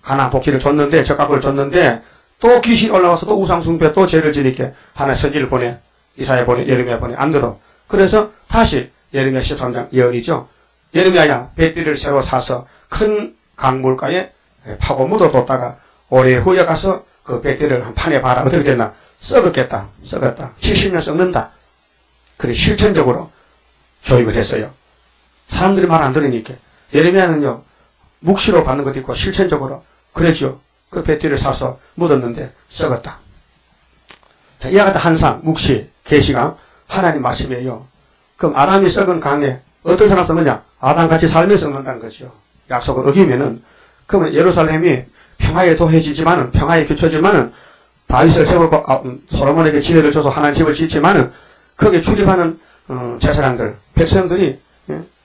가나안 복지를 줬는데 적각을 줬는데 또 귀신이 올라와서 또 우상숭배 또 죄를 지니까 하나 선지를 보내 이사야 보내 예레미야 보내 안 들어. 그래서 다시 예레미야 13장 예언이죠. 예레미야야 뱃띠를 새로 사서 큰 강물가에 파고 묻어뒀다가 오래 후에 가서 그 뱃띠를 한 판에 봐라. 어떻게 됐나? 썩었겠다. 썩었다. 70년 썩는다. 그래 실천적으로 교육을 했어요. 사람들이 말 안 들으니까. 예레미야는요 묵시로 받는 것도 있고 실천적으로 그랬죠. 그 뱃띠를 사서 묻었는데 썩었다. 자, 이와 같은 한상, 묵시, 계시가 하나님 말씀이에요. 그럼 아담이 썩은 강에 어떤 사람 썩느냐? 아담같이 살면 썩는다는 거죠. 약속을 어기면은 그러면 예루살렘이 평화에 도해지지만은 평화에 규쳐지만은 다윗을 세우고 솔로몬에게 지혜를 줘서 하나님 집을 짓지만은 거기에 출입하는 제사장들, 백성들이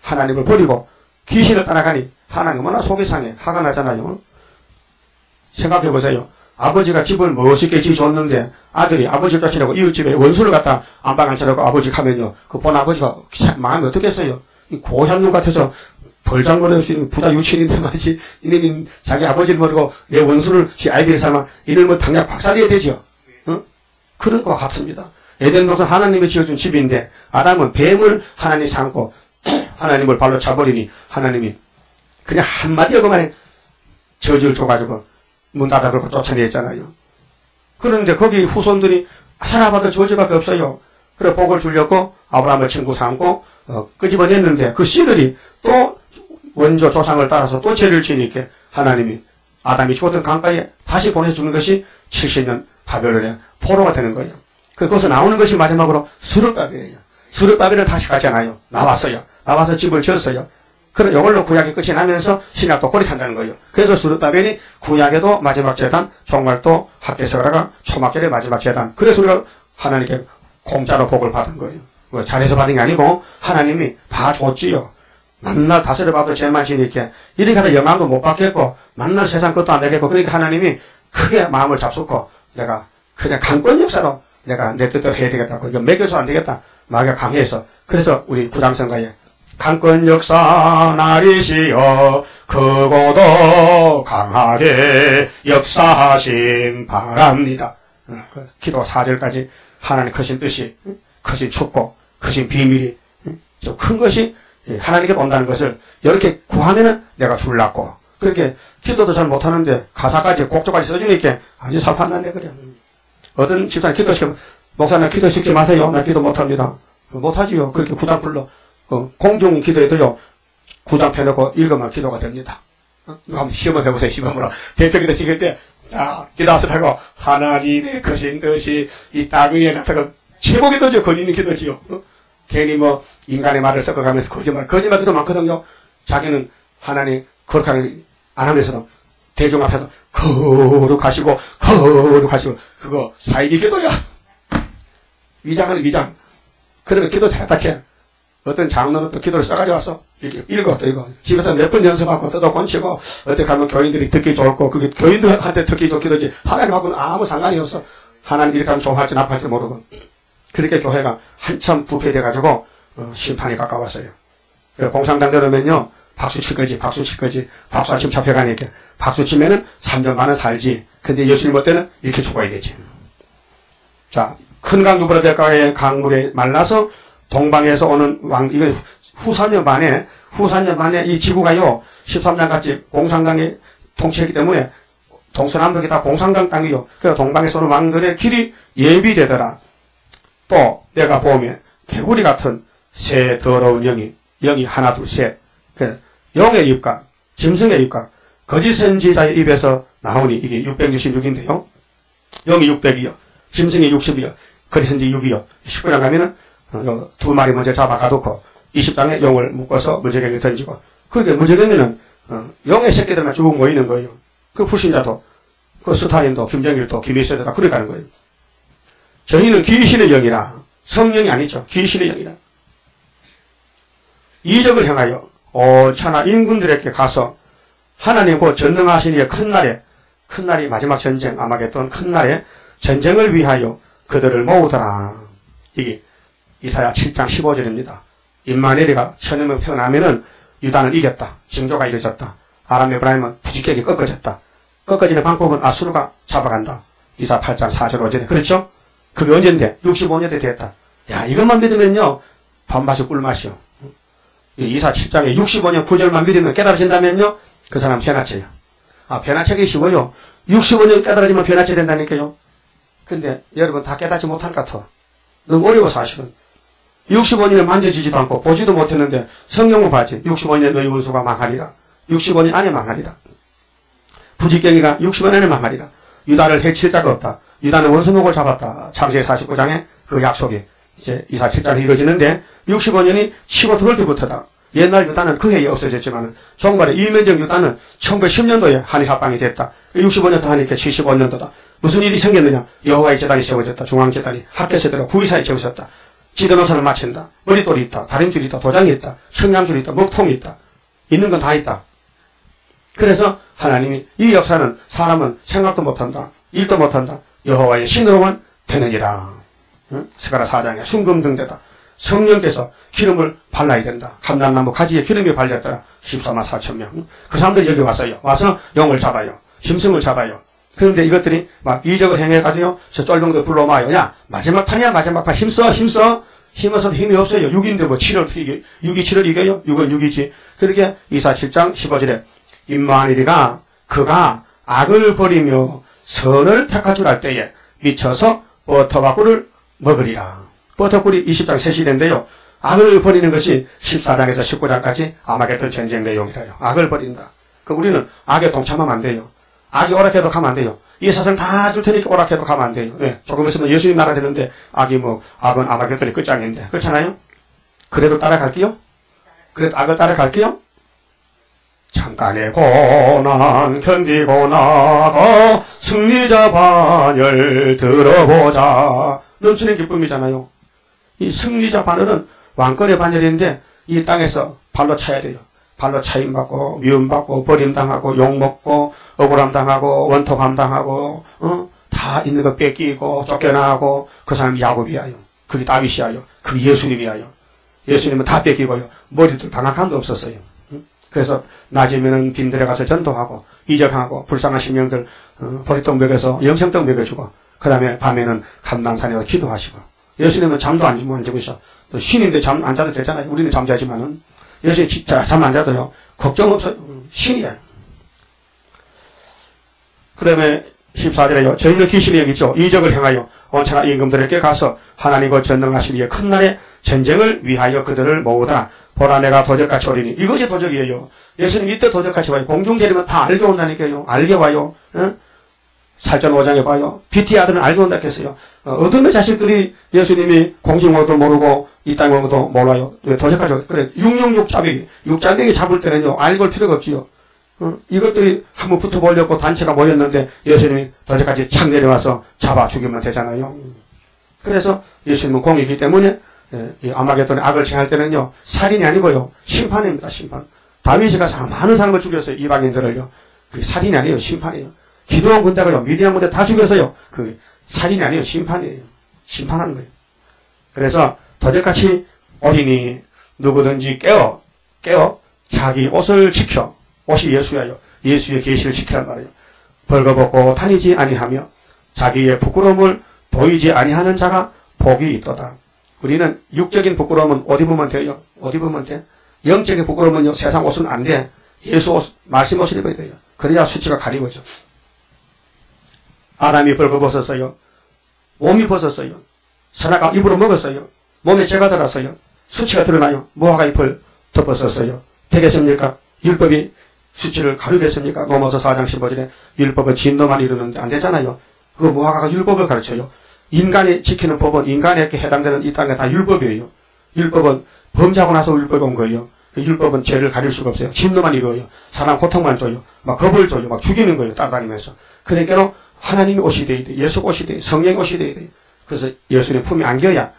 하나님을 버리고 귀신을 따라가니 하나님 얼마나 속이 상해 화가 나잖아요. 생각해 보세요. 아버지가 집을 멋있게 지어줬는데 아들이 아버지 쫓아내고 이웃집에 원수를 갖다 안방 앉혀놓고 아버지 가면요. 그 본 아버지가 마음이 어떻겠어요? 고향놈 같아서 벌장거릴 수 있는 부자 유치인인데 말이지. 이놈이 자기 아버지를 모르고 내 원수를 지 아이비를 삼아 이놈을 당장 박살내야 되죠. 어? 그런 것 같습니다. 에덴 동산 하나님이 지어준 집인데 아담은 뱀을 하나님이 삼고 하나님을 발로 차버리니 하나님이 그냥 한마디 하고만 저주를 줘가지고 문 닫아 그러고 쫓아냈잖아요. 그런데 거기 후손들이 살아봐도 저주밖에 없어요. 그래 복을 주려고 아브라함을 친구 삼고 끄집어냈는데 그 씨들이 또 원조 조상을 따라서 또 죄를 지니까 하나님이 아담이 죽었던 강가에 다시 보내주는 것이 70년 바벨론의 포로가 되는 거예요. 그것에서 나오는 것이 마지막으로 스룹바벨이에요. 스룹바벨은 다시 가잖아요. 나왔어요. 나와서 집을 지었어요. 그럼 이걸로 구약이 끝이 나면서 신약도 꼬리 탄다는 거예요. 그래서 스룹바벨이 구약에도 마지막 재단, 종말도 학개서가라가 초막절의 마지막 재단. 그래서 우리가 하나님께 공짜로 복을 받은 거예요. 뭐 잘해서 받은 게 아니고 하나님이 봐줬지요. 만날 다스려 봐도 죄만 지니까 이렇게 하다 영향도 못 받겠고 만날 세상 것도 안 되겠고 그러니까 하나님이 크게 마음을 잡수고 내가 그냥 강권 역사로 내가 내 뜻대로 해야 되겠다. 그거 매겨서 안 되겠다. 마귀가 강해서 그래서 우리 구장성가에 강권 역사 나리시여 크고도 강하게 역사하신 바랍니다. 그 기도 4절까지 하나님 크신 뜻이 크신 축복 크신 비밀이 좀 큰 것이 하나님께 온다는 것을 이렇게 구하면은 내가 줄라고 그렇게 기도도 잘 못하는데 가사까지 곡조까지 써주니까 아주 살판난데 그래. 어떤 집사님 기도시키면 목사님 기도시키지 마세요. 나 기도 못합니다. 못하지요. 그렇게 구장 불러 공중 기도에도요 구장 펴놓고 읽으면 기도가 됩니다. 한번 시험을 해보세요. 시험으로 대표 기도 시킬 때 자 기도하세요 하고 하나님의 크신 뜻이 이 땅 위에 나타나고 최고 기도죠. 권위 있는 기도지요. 괜히 뭐 인간의 말을 섞어가면서 거짓말 기도 많거든요. 자기는 하나님 그렇게 안 하면서도 대중 앞에서 거룩하시고 그거 사이비 기도야. 위장은 위장. 그러면 기도 잘딱해. 어떤 장로는 또 기도를 써가지고 와서 이렇게 읽어. 집에서 몇 번 연습하고 뜯어 건치고 어디 가면 교인들이 듣기 좋고 그게 교인들한테 듣기 좋은 기도지 하나님하고는 아무 상관이 없어. 하나님 이렇게 하면 좋아할지 나빠할지 모르고. 그렇게 교회가 한참 부패돼가지고 심판이 가까웠어요. 그래서 공산당 들으면요 박수 칠 거지. 박수 안 치면 잡혀가니까 박수 치면은 3년 만은 살지. 근데 예수님 볼 때는 이렇게 죽어야 되지. 자, 큰 강 유브라데가의 강물에 말라서 동방에서 오는 왕, 이건 후사년 만에 이 지구가요, 13년 같이 공산당이 통치했기 때문에 동서남북이 다 공산당 땅이요. 그래서 동방에서 오는 왕들의 길이 예비되더라. 또 내가 보면 개구리 같은 새 더러운 영이 하나 둘 셋. 영의 입과 짐승의 입과 거짓 선지자의 입에서 나오니 이게 666인데요. 영이 600이요. 짐승이 60이요. 거짓 선지 6이요. 19장 가면은 두 마리 먼저 잡아 가두고 20장에 용을 묶어서 무저갱에 던지고 그렇게 무저갱에는 영의 새끼들만 쭉 모이는 거예요. 그 불신자도 그 스탈린도 김정일도 김일성도 다 그래 가는 거예요. 저희는 귀신의 영이라 성령이 아니죠. 귀신의 영이라 이적을 행하여 천하 인군들에게 가서 하나님 곧 전능하신 이의 큰 날이 마지막 전쟁 아마겟돈 큰 날에 전쟁을 위하여 그들을 모으더라. 이게 이사야 7장 15절입니다. 임마누엘이가 1000명 태어나면은 유다는 이겼다. 징조가 이루어졌다. 아람 에브라임은 부지격이 꺾어졌다. 꺾어지는 방법은 아수르가 잡아간다. 이사 8장 4절 5절에 그렇죠? 그게 언젠데? 65년에 됐다. 야 이것만 믿으면요 밥맛이 꿀맛이요. 이사 7장에 65년 9절만 믿으면 깨달아진다면요 그 사람 변화체요. 변화체기 쉬워요. 65년 깨달아지면 변화체 된다니까요. 근데 여러분 다 깨닫지 못할 것 같아. 너무 어려워 사실은. 65년에 만져지지도 않고 보지도 못했는데 성령을 봤지. 65년에 너희 원수가 망하리라. 65년 안에 망하리라. 부지경이가 65년 안에 망하리라. 유다를 해칠 자가 없다. 유다는 원수목을 잡았다. 창세기 49장에 그 약속이 이제 이사 7장에 이루어지는데 65년이 치고 들어올 때부터다. 옛날 유다는 그 해에 없어졌지만 정말에 이면적 유다는 1910년도에 한일 합방이 됐다. 65년 더 하니까 75년도다. 무슨 일이 생겼느냐? 여호와의 제단이 세워졌다. 중앙제단이 학교세대로 구의사에 세워졌다. 지도노선을 마친다. 머리돌이 있다. 다림줄이 있다. 도장이 있다. 청량줄이 있다. 먹통이 있다. 있는 건 다 있다. 그래서 하나님이 이 역사는 사람은 생각도 못한다. 일도 못한다. 여호와의 신으로만 되느니라. 스가랴 4장에 순금등대다. 성령께서 기름을 발라야 된다. 감람나무 가지에 기름이 발렸더라. 14만 4천 명. 그 사람들이 여기 왔어요. 와서 용을 잡아요. 짐승을 잡아요. 그런데 이것들이 막 이적을 행해가지고 저 쫄병들 불러와요. 야, 마지막 판이야, 마지막 판. 힘써. 힘어서도 힘이 없어요. 6인데 뭐 7을 이겨. 6이 7을 이겨요? 6은 6이지. 그렇게 이사 7장 15절에 임마누엘이가 그가 악을 버리며 선을 택할 줄 알 때에 미쳐서 버터바꿀을 먹으리라. 버터꿀이 20장 3시인데요. 악을 버리는 것이 14장에서 19장까지 아마겟돈 전쟁 내용이라요. 악을 버린다. 그 우리는 악에 동참하면 안 돼요. 악이 오락해도 가면 안 돼요. 이 세상 다 줄 테니까 오락해도 가면 안 돼요. 네, 조금 있으면 예수님 나라 되는데 악은 아마겟돈이 끝장인데 그렇잖아요. 그래도 따라갈게요. 그래도 악을 따라갈게요. 잠깐의 고난 견디고 나가 승리자 반열 들어보자. 넘치는 기쁨이잖아요. 이 승리자 반열은 왕권의 반열인데 이 땅에서 발로 차야 돼요. 발로 차임받고 미움받고 버림당하고 욕먹고 억울함당하고 원통함당하고 다 있는 거 뺏기고 쫓겨나고 그 사람이 야곱이야요. 그게 다윗이야요. 그게 예수님이야요. 예수님은 다 뺏기고요. 머리도 방학함도 없었어요. 그래서 낮이면은 빈들에 가서 전도하고 이적하고 불쌍한 심령들 보리떡 먹여서 영생떡 먹여주고 그 다음에 밤에는 감람산에 가서 기도하시고 예수님은 잠도 안 자고 있어. 또 신인데 잠 안 자도 되잖아요. 우리는 잠자지만은 예수님 진짜 잠 안 자도요. 걱정 없어요. 신이야. 그 다음에 14절에요. 저희는 귀신이 여기 있죠. 이적을 행하여 온천하 임금들에게 가서 하나님과 전능하신 이의 큰 날에 전쟁을 위하여 그들을 모으다. 보라 내가 도적같이 오리니. 이것이 도적이에요. 예수님 이때 도적같이 와요. 공중 내리면 다 알게 온다니까요. 알게 와요. 살전 5장에 봐요. BT 아들은 알게 온다 했어요. 어둠의 자식들이 예수님이 공중 오도 모르고 이 땅에 오도 몰라요. 도적같이 와요. 그래 666 짜배기. 6짜배기 잡을 때는요. 알고 올 필요가 없지요. 이것들이 한번 붙어보려고 단체가 모였는데 예수님이 도적같이 착 내려와서 잡아 죽이면 되잖아요. 그래서 예수님은 공이기 때문에 이 아마겟돈의 악을 행할 때는요. 살인이 아니고요. 심판입니다. 심판. 다윗이 가서 많은 사람을 죽였어요. 이방인들을요. 그 살인이 아니에요. 심판이에요. 기드온 군대가요. 미디안 군대 다 죽였어요. 그 살인이 아니에요. 심판이에요. 심판하는 거예요. 그래서 도적같이 오리니 누구든지 깨어 자기 옷을 지켜. 옷이 예수야요. 예수의 계시를 지키란 말이에요. 벌거벗고 다니지 아니하며 자기의 부끄러움을 보이지 아니하는 자가 복이 있도다. 우리는 육적인 부끄러움은 어디 보면 돼요? 어디 보면 돼? 영적인 부끄러움은요. 세상 옷은 안 돼. 예수 옷, 말씀 옷을 입어야 돼요. 그래야 수치가 가리워져. 아담이 벌거벗었어요. 몸이 벗었어요. 선악과 입으로 먹었어요. 몸에 죄가 들었어요. 수치가 드러나요. 모아가 잎을 덮었었어요. 되겠습니까? 율법이 수치를 가리겠습니까? 로마서 4장 15절에 율법은 진노만 이루는데 안 되잖아요. 그 모아가가 율법을 가르쳐요. 인간이 지키는 법은 인간에게 해당되는 이 땅에 다 율법이에요. 율법은 범죄하고 나서 율법이 온 거예요. 그 율법은 죄를 가릴 수가 없어요. 진노만 이루어요. 사람 고통만 줘요. 막 겁을 줘요. 막 죽이는 거예요. 따라다니면서. 그러니까 하나님이 옷이 돼야 돼. 예수 옷이 돼. 성령이 옷이 돼야 돼. 그래서 예수님 품에 안겨야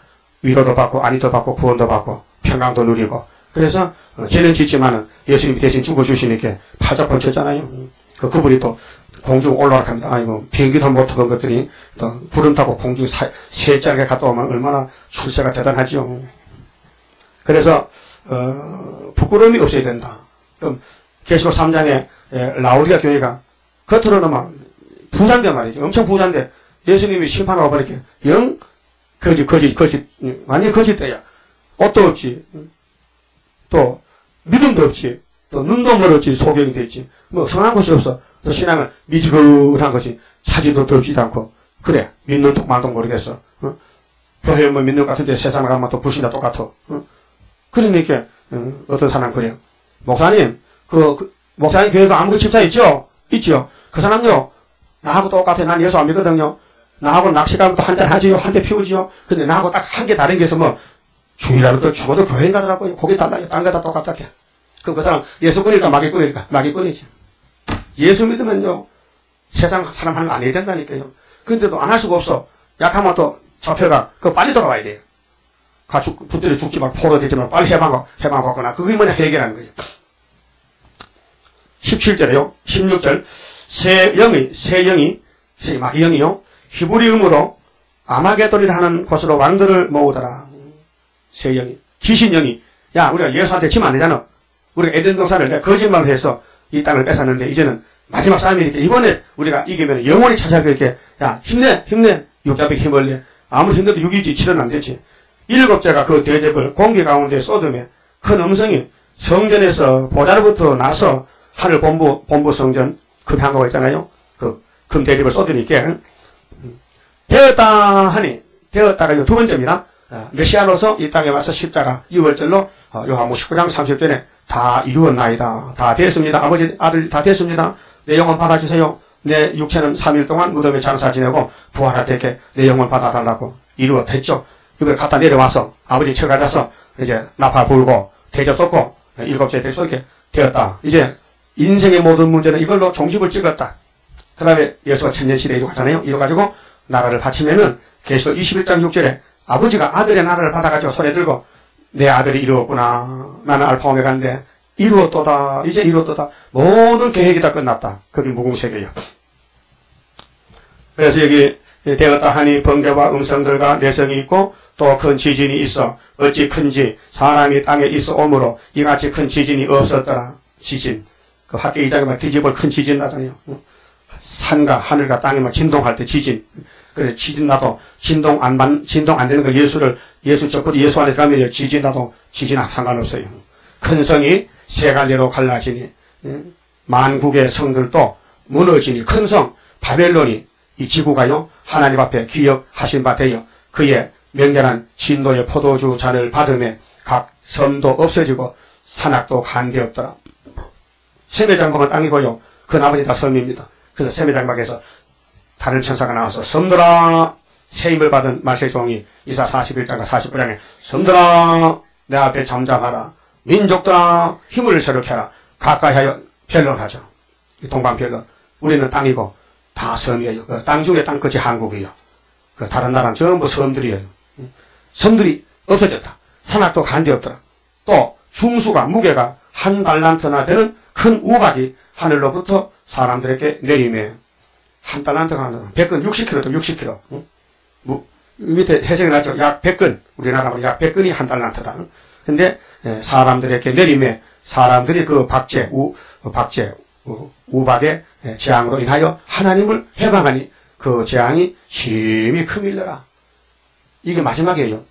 위로도 받고 안위도 받고 구원도 받고 평강도 누리고. 그래서 죄는 짓지만은 예수님이 대신 죽어주시니까 팔자 뻗쳤잖아요. 그분이 또 공중 올라갑니다. 아이고 비행기도 못 타본 것들이 또 구름 타고 공중 세짝에 갔다 오면 얼마나 출세가 대단하지요. 그래서 부끄러움이 없어야 된다. 그럼 계시록 3장에 라오디가 교회가 겉으로는 막 부자인데 말이죠. 엄청 부자인데 예수님이 심판하고 보니까 영 거짓 완전히 거짓대야. 옷도 없지. 또 믿음도 없지. 또 눈도 멀었지. 소경이 됐지. 뭐 성한 것이 없어. 또 신앙은 미지근한 것이 차지도 덥지도 않고. 그래 믿는 톡만도 모르겠어. 교회 뭐 믿는 것 같은데 세상 나가면 또 불신자 똑같아. 그러니까 어떤 사람 그래요. 목사님 목사님 교회가 아무개 집사 있죠? 있죠. 그 사람요 나하고 똑같아. 난 예수 안 믿거든요. 나하고 낚시가면 또 한잔 하지요. 한 대 피우지요. 근데 나하고 딱 한 개 다른 게 있으면 주일날은 또 죽어도 교회인 가더라고요. 거기 달라요. 딴 거 다 똑같다. 그럼 그 사람 예수꾼일까 마귀꾼일까? 마귀꾼이지. 예수 믿으면요 세상 사람 하는 거 안 해야 된다니까요. 근데도 안 할 수가 없어. 약하면 또 잡혀가. 그거 빨리 돌아와야 돼요. 붙들어 죽지 말고 포로 되지 말고 빨리 해방받거나 그게 뭐냐 해결하는 거예요. 17절에요. 16절 새 영이 마귀영이요. 히브리음으로 아마게돈이라 하는 곳으로 왕들을 모으더라. 세 영이. 귀신영이. 야, 우리가 예수한테 지면 안 되잖아. 우리가 에덴 동산을 내가 거짓말을 해서 이 땅을 뺏었는데 이제는 마지막 싸움이니까 이번에 우리가 이기면 영원히 찾아가 이렇게 야, 힘내. 육잡이 힘을 내. 아무리 힘들어도 6.27은 7은 안 되지. 7제가 그 대접을 공기 가운데 쏟으며 큰 음성이 성전에서 보좌로부터 나서 하늘 본부 성전 금향로가 있잖아요. 그 금 대접을 쏟으니까 되었다 하니 되었다가 두 번째입니다. 메시아로서 이 땅에 와서 십자가 6월절로 요한복음 19장 30절에 다 이루었나이다. 다 됐습니다. 아버지 아들 다 됐습니다. 내 영혼 받아주세요. 내 육체는 3일 동안 무덤에 장사 지내고 부활할 때께 내 영혼 받아달라고 이루었댔죠. 이걸 갖다 내려와서 아버지 철 가져서 이제 나팔 불고 대접 쏟고 7째 대접 이렇게 되었다. 이제 인생의 모든 문제는 이걸로 종집을 찍었다. 그 다음에 예수가 천년시대에 이루어가잖아요. 이루어가지고 나라를 바치면은 계시록 21장 6절에 아버지가 아들의 나라를 받아가지고 손에 들고 내 아들이 이루었구나. 나는 알파 오메가인데 이루었도다. 이제 이루었도다. 모든 계획이 다 끝났다. 그게 무궁세계예요. 그래서 여기 되었다 하니 번개와 음성들과 내성이 있고 또 큰 지진이 있어 어찌 큰지 사람이 땅에 있어 오므로 이같이 큰 지진이 없었더라. 지진. 그 학교 2장에 막 뒤집을 큰 지진 나잖아요. 산과 하늘과 땅이 막 진동할 때 지진. 그래 지진 나도 진동 안 되는 거 예수 적고 예수 안에 들어가면 지진 나도 지진 상관없어요. 큰 성이 세 갈래로 갈라지니 만국의 성들도 무너지니 큰 성 바벨론이 이 지구가요 하나님 앞에 기억하신 바 되어 그의 맹렬한 진노의 포도주 잔을 받음에 각 섬도 없어지고 산악도 간되었더라. 세매장막은 땅이고요. 그 나머지 다 섬입니다. 그래서 세매장막에서 다른 천사가 나와서 섬들아 새 힘을 받은 말세의 종이 이사 41장과 49장에 섬들아 내 앞에 잠잠하라. 민족들아 힘을 새롭게 하라. 가까이 하여 변론하자. 동방변론. 우리는 땅이고 다 섬이에요. 그 땅 중에 땅 끝이 한국이에요. 그 다른 나라는 전부 섬들이에요. 섬들이 없어졌다. 산악도 간되었더라. 또 중수가 무게가 1달란트나 되는 큰 우박이 하늘로부터 사람들에게 내리매 1달란트가 100근 60kg도 60kg. 밑에 해석이 났죠. 약 100근. 우리나라로 약 100근이 1달란트다. 근데 사람들에게 내리매 사람들이 그 우박의 재앙으로 인하여 하나님을 해방하니 그 재앙이 심히 크밀려라. 이게 마지막이에요.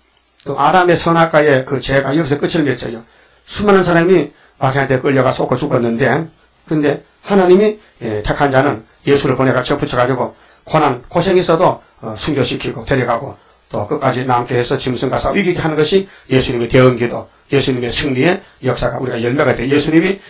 그 아담의 선악과의 그 죄가 여기서 끝을 맺어요. 수많은 사람이 마귀한테 끌려가 쏟고 죽었는데 근데 하나님이 택한 자는 예수를 보내가 붙여가지고 고생이 있어도 순교시키고 데려가고 또 끝까지 남게 해서 짐승과 싸워 이기게 하는 것이 예수님의 대언기도 예수님의 승리의 역사가 우리가 열매가 돼. 예수님이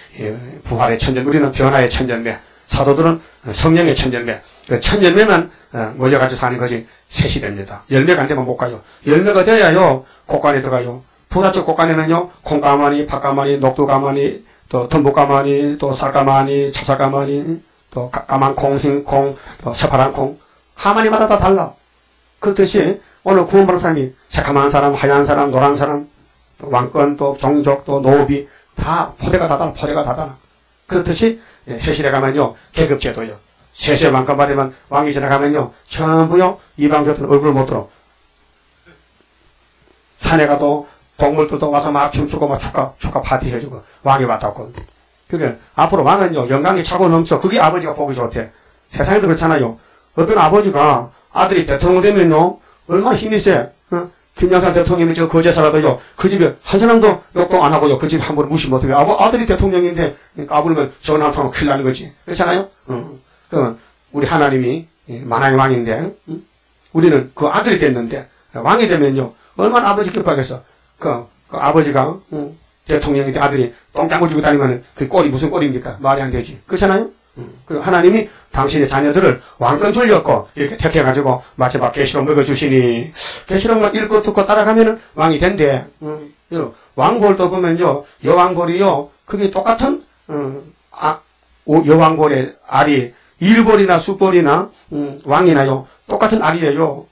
부활의 천년매, 우리는 변화의 천년매, 사도들은 성령의 천년매. 그 천년매만 몰려가지고 사는 것이 셋이 됩니다. 열매가 안 되면 못 가요. 열매가 돼야요 곡간에 들어가요. 부잣집 곡간에는요 콩가마니, 팥가마니, 녹두가마니, 또 덤북가마니, 또 쌀가마니, 찹쌀가마니, 또 까만콩, 흰콩, 또 새파란콩 가마니마다 다 달라. 그렇듯이 오늘 구원받은 사람이 새카만 사람, 하얀 사람, 노란 사람, 또 왕권, 또 종족, 또 노비 다 포대가 다 달라. 그렇듯이 세실에 가면요 계급제도요. 세세 왕권 받으면 왕이 지나가면요 전부요 이방교들은 얼굴 못 들어. 산에 가도 동물들도 와서 막 춤추고 막 축하 파티 해주고 왕이 왔다고. 그게 앞으로 왕은요 영광이 차고 넘쳐. 그게 아버지가 보기 좋대. 세상에도 그렇잖아요. 어떤 아버지가 아들이 대통령 되면요 얼마나 힘이 세. 김영삼 대통령이 저 거제사라도요 그 집에 한 사람도 욕도 안 하고요 그 집 함부로 무시 못해요. 아들이 대통령인데 까불면 전화 한 통하면 큰일 나는 거지. 그렇잖아요. 그 우리 하나님이 만왕의 왕인데 우리는 그 아들이 됐는데 왕이 되면요 얼마나 아버지 기뻐하겠어. 그 아버지가 대통령인데 아들이 똥장구 주고 다니면 그 꼴이 무슨 꼴입니까? 말이 안 되지. 그렇잖아요. 그리고 하나님이 당신의 자녀들을 왕권 줄였고 이렇게 택해가지고 마지막 계시록 먹여주시니 계시록만 읽고 듣고 따라가면은 왕이 된대. 왕골도 보면요 여왕골이요 그게 똑같은 여왕골의 알이 일벌이나 숫벌이나 왕이나요 똑같은 알이에요.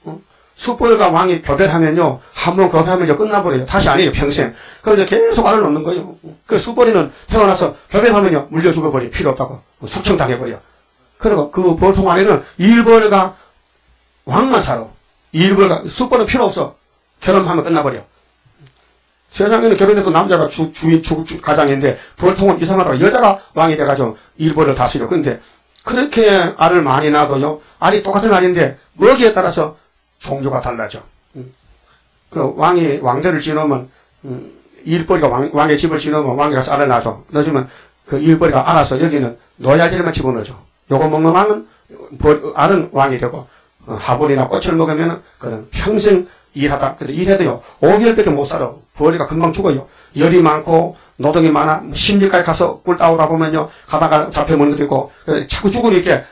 숫벌과 왕이 교배하면요 한번 교배하면요 끝나버려요. 다시 아니에요 평생. 그래서 계속 알을 놓는 거예요. 그 숫벌이는 태어나서 교배하면요 물려 죽어버려. 필요 없다고 숙청당해버려. 그리고 그 보통 안에는 일벌가 왕만 살아. 일벌가 숙벌은 필요 없어. 결혼하면 끝나버려. 세상에는 결혼해도 남자가 주인, 가장인데 보통은 이상하다고 여자가 왕이 돼가지고 일벌을 다스려. 근데 그렇게 알을 많이 낳아도요, 알이 똑같은 알인데 먹이에 따라서 종류가 달라져. 그 왕대를 지놓으면, 일벌이가 왕의 집을 지놓으면 왕이 가서 알을 낳아줘. 넣어주면 그 일벌이가 알아서 여기는 노야지를만 집어넣어줘. 요거 먹는 왕은, 알은 왕이 되고, 화분이나 꽃을 먹으면 그는 평생 일하다. 근데 일해도요, 5개월밖에 못 살아. 벌이가 금방 죽어요. 열이 많고, 노동이 많아. 심리까지 가서 꿀 따오다 보면요, 가다가 잡혀먹는 것도 있고, 자꾸 죽으니까,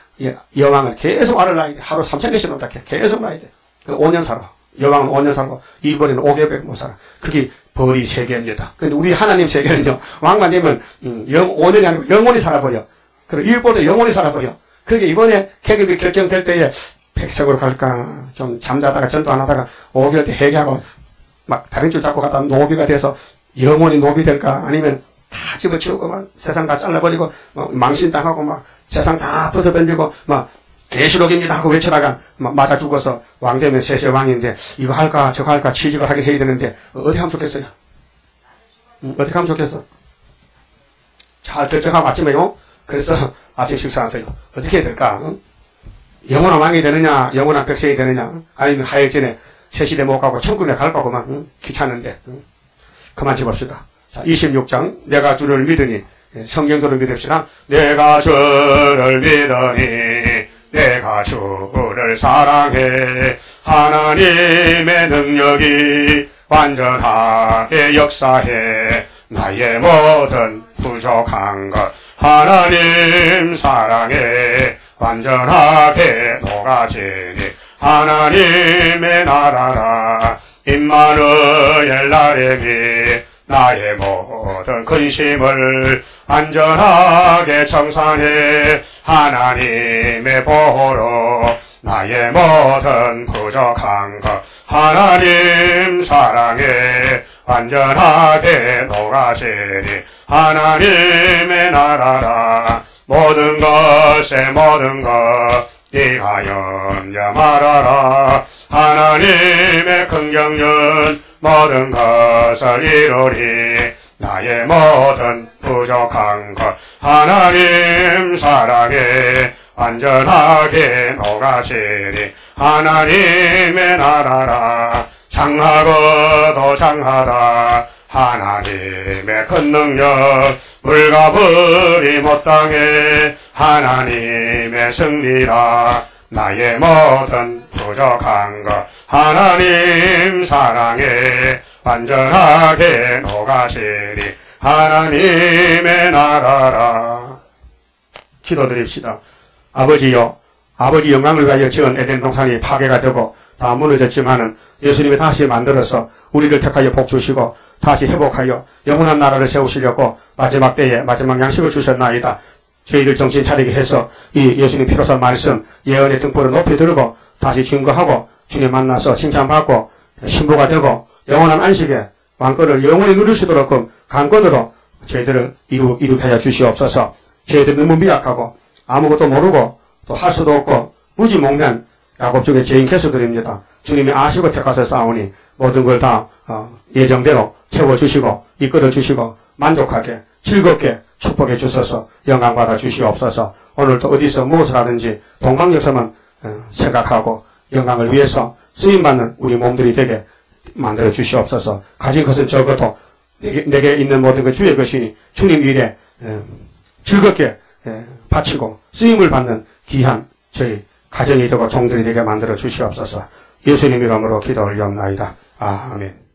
여왕은 계속 알을 낳아야 돼. 하루 3,000개씩 낳다. 계속 낳아야 돼. 5년 살아. 여왕은 5년 살고, 일벌이는 5개월밖에 못 살아. 그게 벌이 세계입니다. 근데 우리 하나님 세계는요, 왕만 되면, 5년이 아니고 영원히 살아버려. 그리고 일벌도 영원히 살아버려. 그러게 이번에 계급이 결정될 때에, 백색으로 갈까, 좀 잠자다가 전도 안 하다가 5개월 때 회개하고, 막 다른 줄 잡고 갔다 노비가 돼서 영원히 노비 될까? 아니면 다 집어치우고 막 세상 다 잘라버리고, 망신당하고 막 세상 다 벗어던지고, 막 계시록입니다 하고 외쳐다가 막 맞아 죽어서 왕 되면 셋의 왕인데, 이거 할까, 저거 할까, 취직을 하긴 해야 되는데, 어디 하면 좋겠어요? 어디 하면 좋겠어? 잘 결정하고 아침에요? 그래서 아침 식사하세요. 어떻게 해야 될까? 영원한 왕이 되느냐, 영원한 백성이 되느냐, 아니면 하여튼에 새시대 못 가고 천국에 갈 거구만. 귀찮은데. 그만 집읍시다. 자, 26장. 내가 주를 믿으니. 성경도를 믿읍시다. 내가 주를 믿으니 내가 주를 사랑해. 하나님의 능력이 완전하게 역사해. 나의 모든 부족한 것 하나님 사랑해. 완전하게 녹아지니 하나님의 나라라. 임마누엘 나에게 나의 모든 근심을 안전하게 청산해. 하나님의 보호로 나의 모든 부족한 것 하나님 사랑해. 완전하게 녹아지니 하나님의 나라라. 모든 것에 모든 것 네가 염려 말아라. 하나님의 긍정은 모든 것을 이루리. 나의 모든 부족한 것 하나님 사랑해. 완전하게 녹아지리 하나님의 나라라. 장하고도 장하다 하나님의 큰 능력. 물과 불이 못 당해 하나님의 승리라. 나의 모든 부족한 것 하나님 사랑해. 완전하게 녹아지리 하나님의 나라라. 기도드립시다. 아버지여, 아버지 영광을 위하여 지은 에덴 동산이 파괴가 되고 다 무너졌지만은 예수님이 다시 만들어서 우리를 택하여 복 주시고 다시 회복하여 영원한 나라를 세우시려고 마지막 때에 마지막 양식을 주셨나이다. 저희들 정신 차리게 해서 이 예수님 피로서 말씀 예언의 등불을 높이 들고 다시 증거하고 주님 만나서 칭찬받고 신부가 되고 영원한 안식에 왕권을 영원히 누릴 수 있도록 강권으로 저희들을 이루게 하여 주시옵소서. 저희들 너무 미약하고 아무것도 모르고 또 할 수도 없고 무지몽면 야곱족의 죄인 개수들입니다. 주님이 아시고 택하사 싸우니 모든 걸 다 예정대로 채워주시고 이끌어주시고 만족하게 즐겁게 축복해 주셔서 영광받아 주시옵소서. 오늘도 어디서 무엇을 하든지 동방역사만 생각하고 영광을 위해서 쓰임받는 우리 몸들이 되게 만들어 주시옵소서. 가진 것은 적어도 내게 있는 모든 것 주의 것이니 주님 일에 즐겁게 바치고 쓰임을 받는 귀한 저희 가정이 되고 종들이 되게 만들어 주시옵소서. 예수님 이름으로 기도 올리옵나이다. 아멘.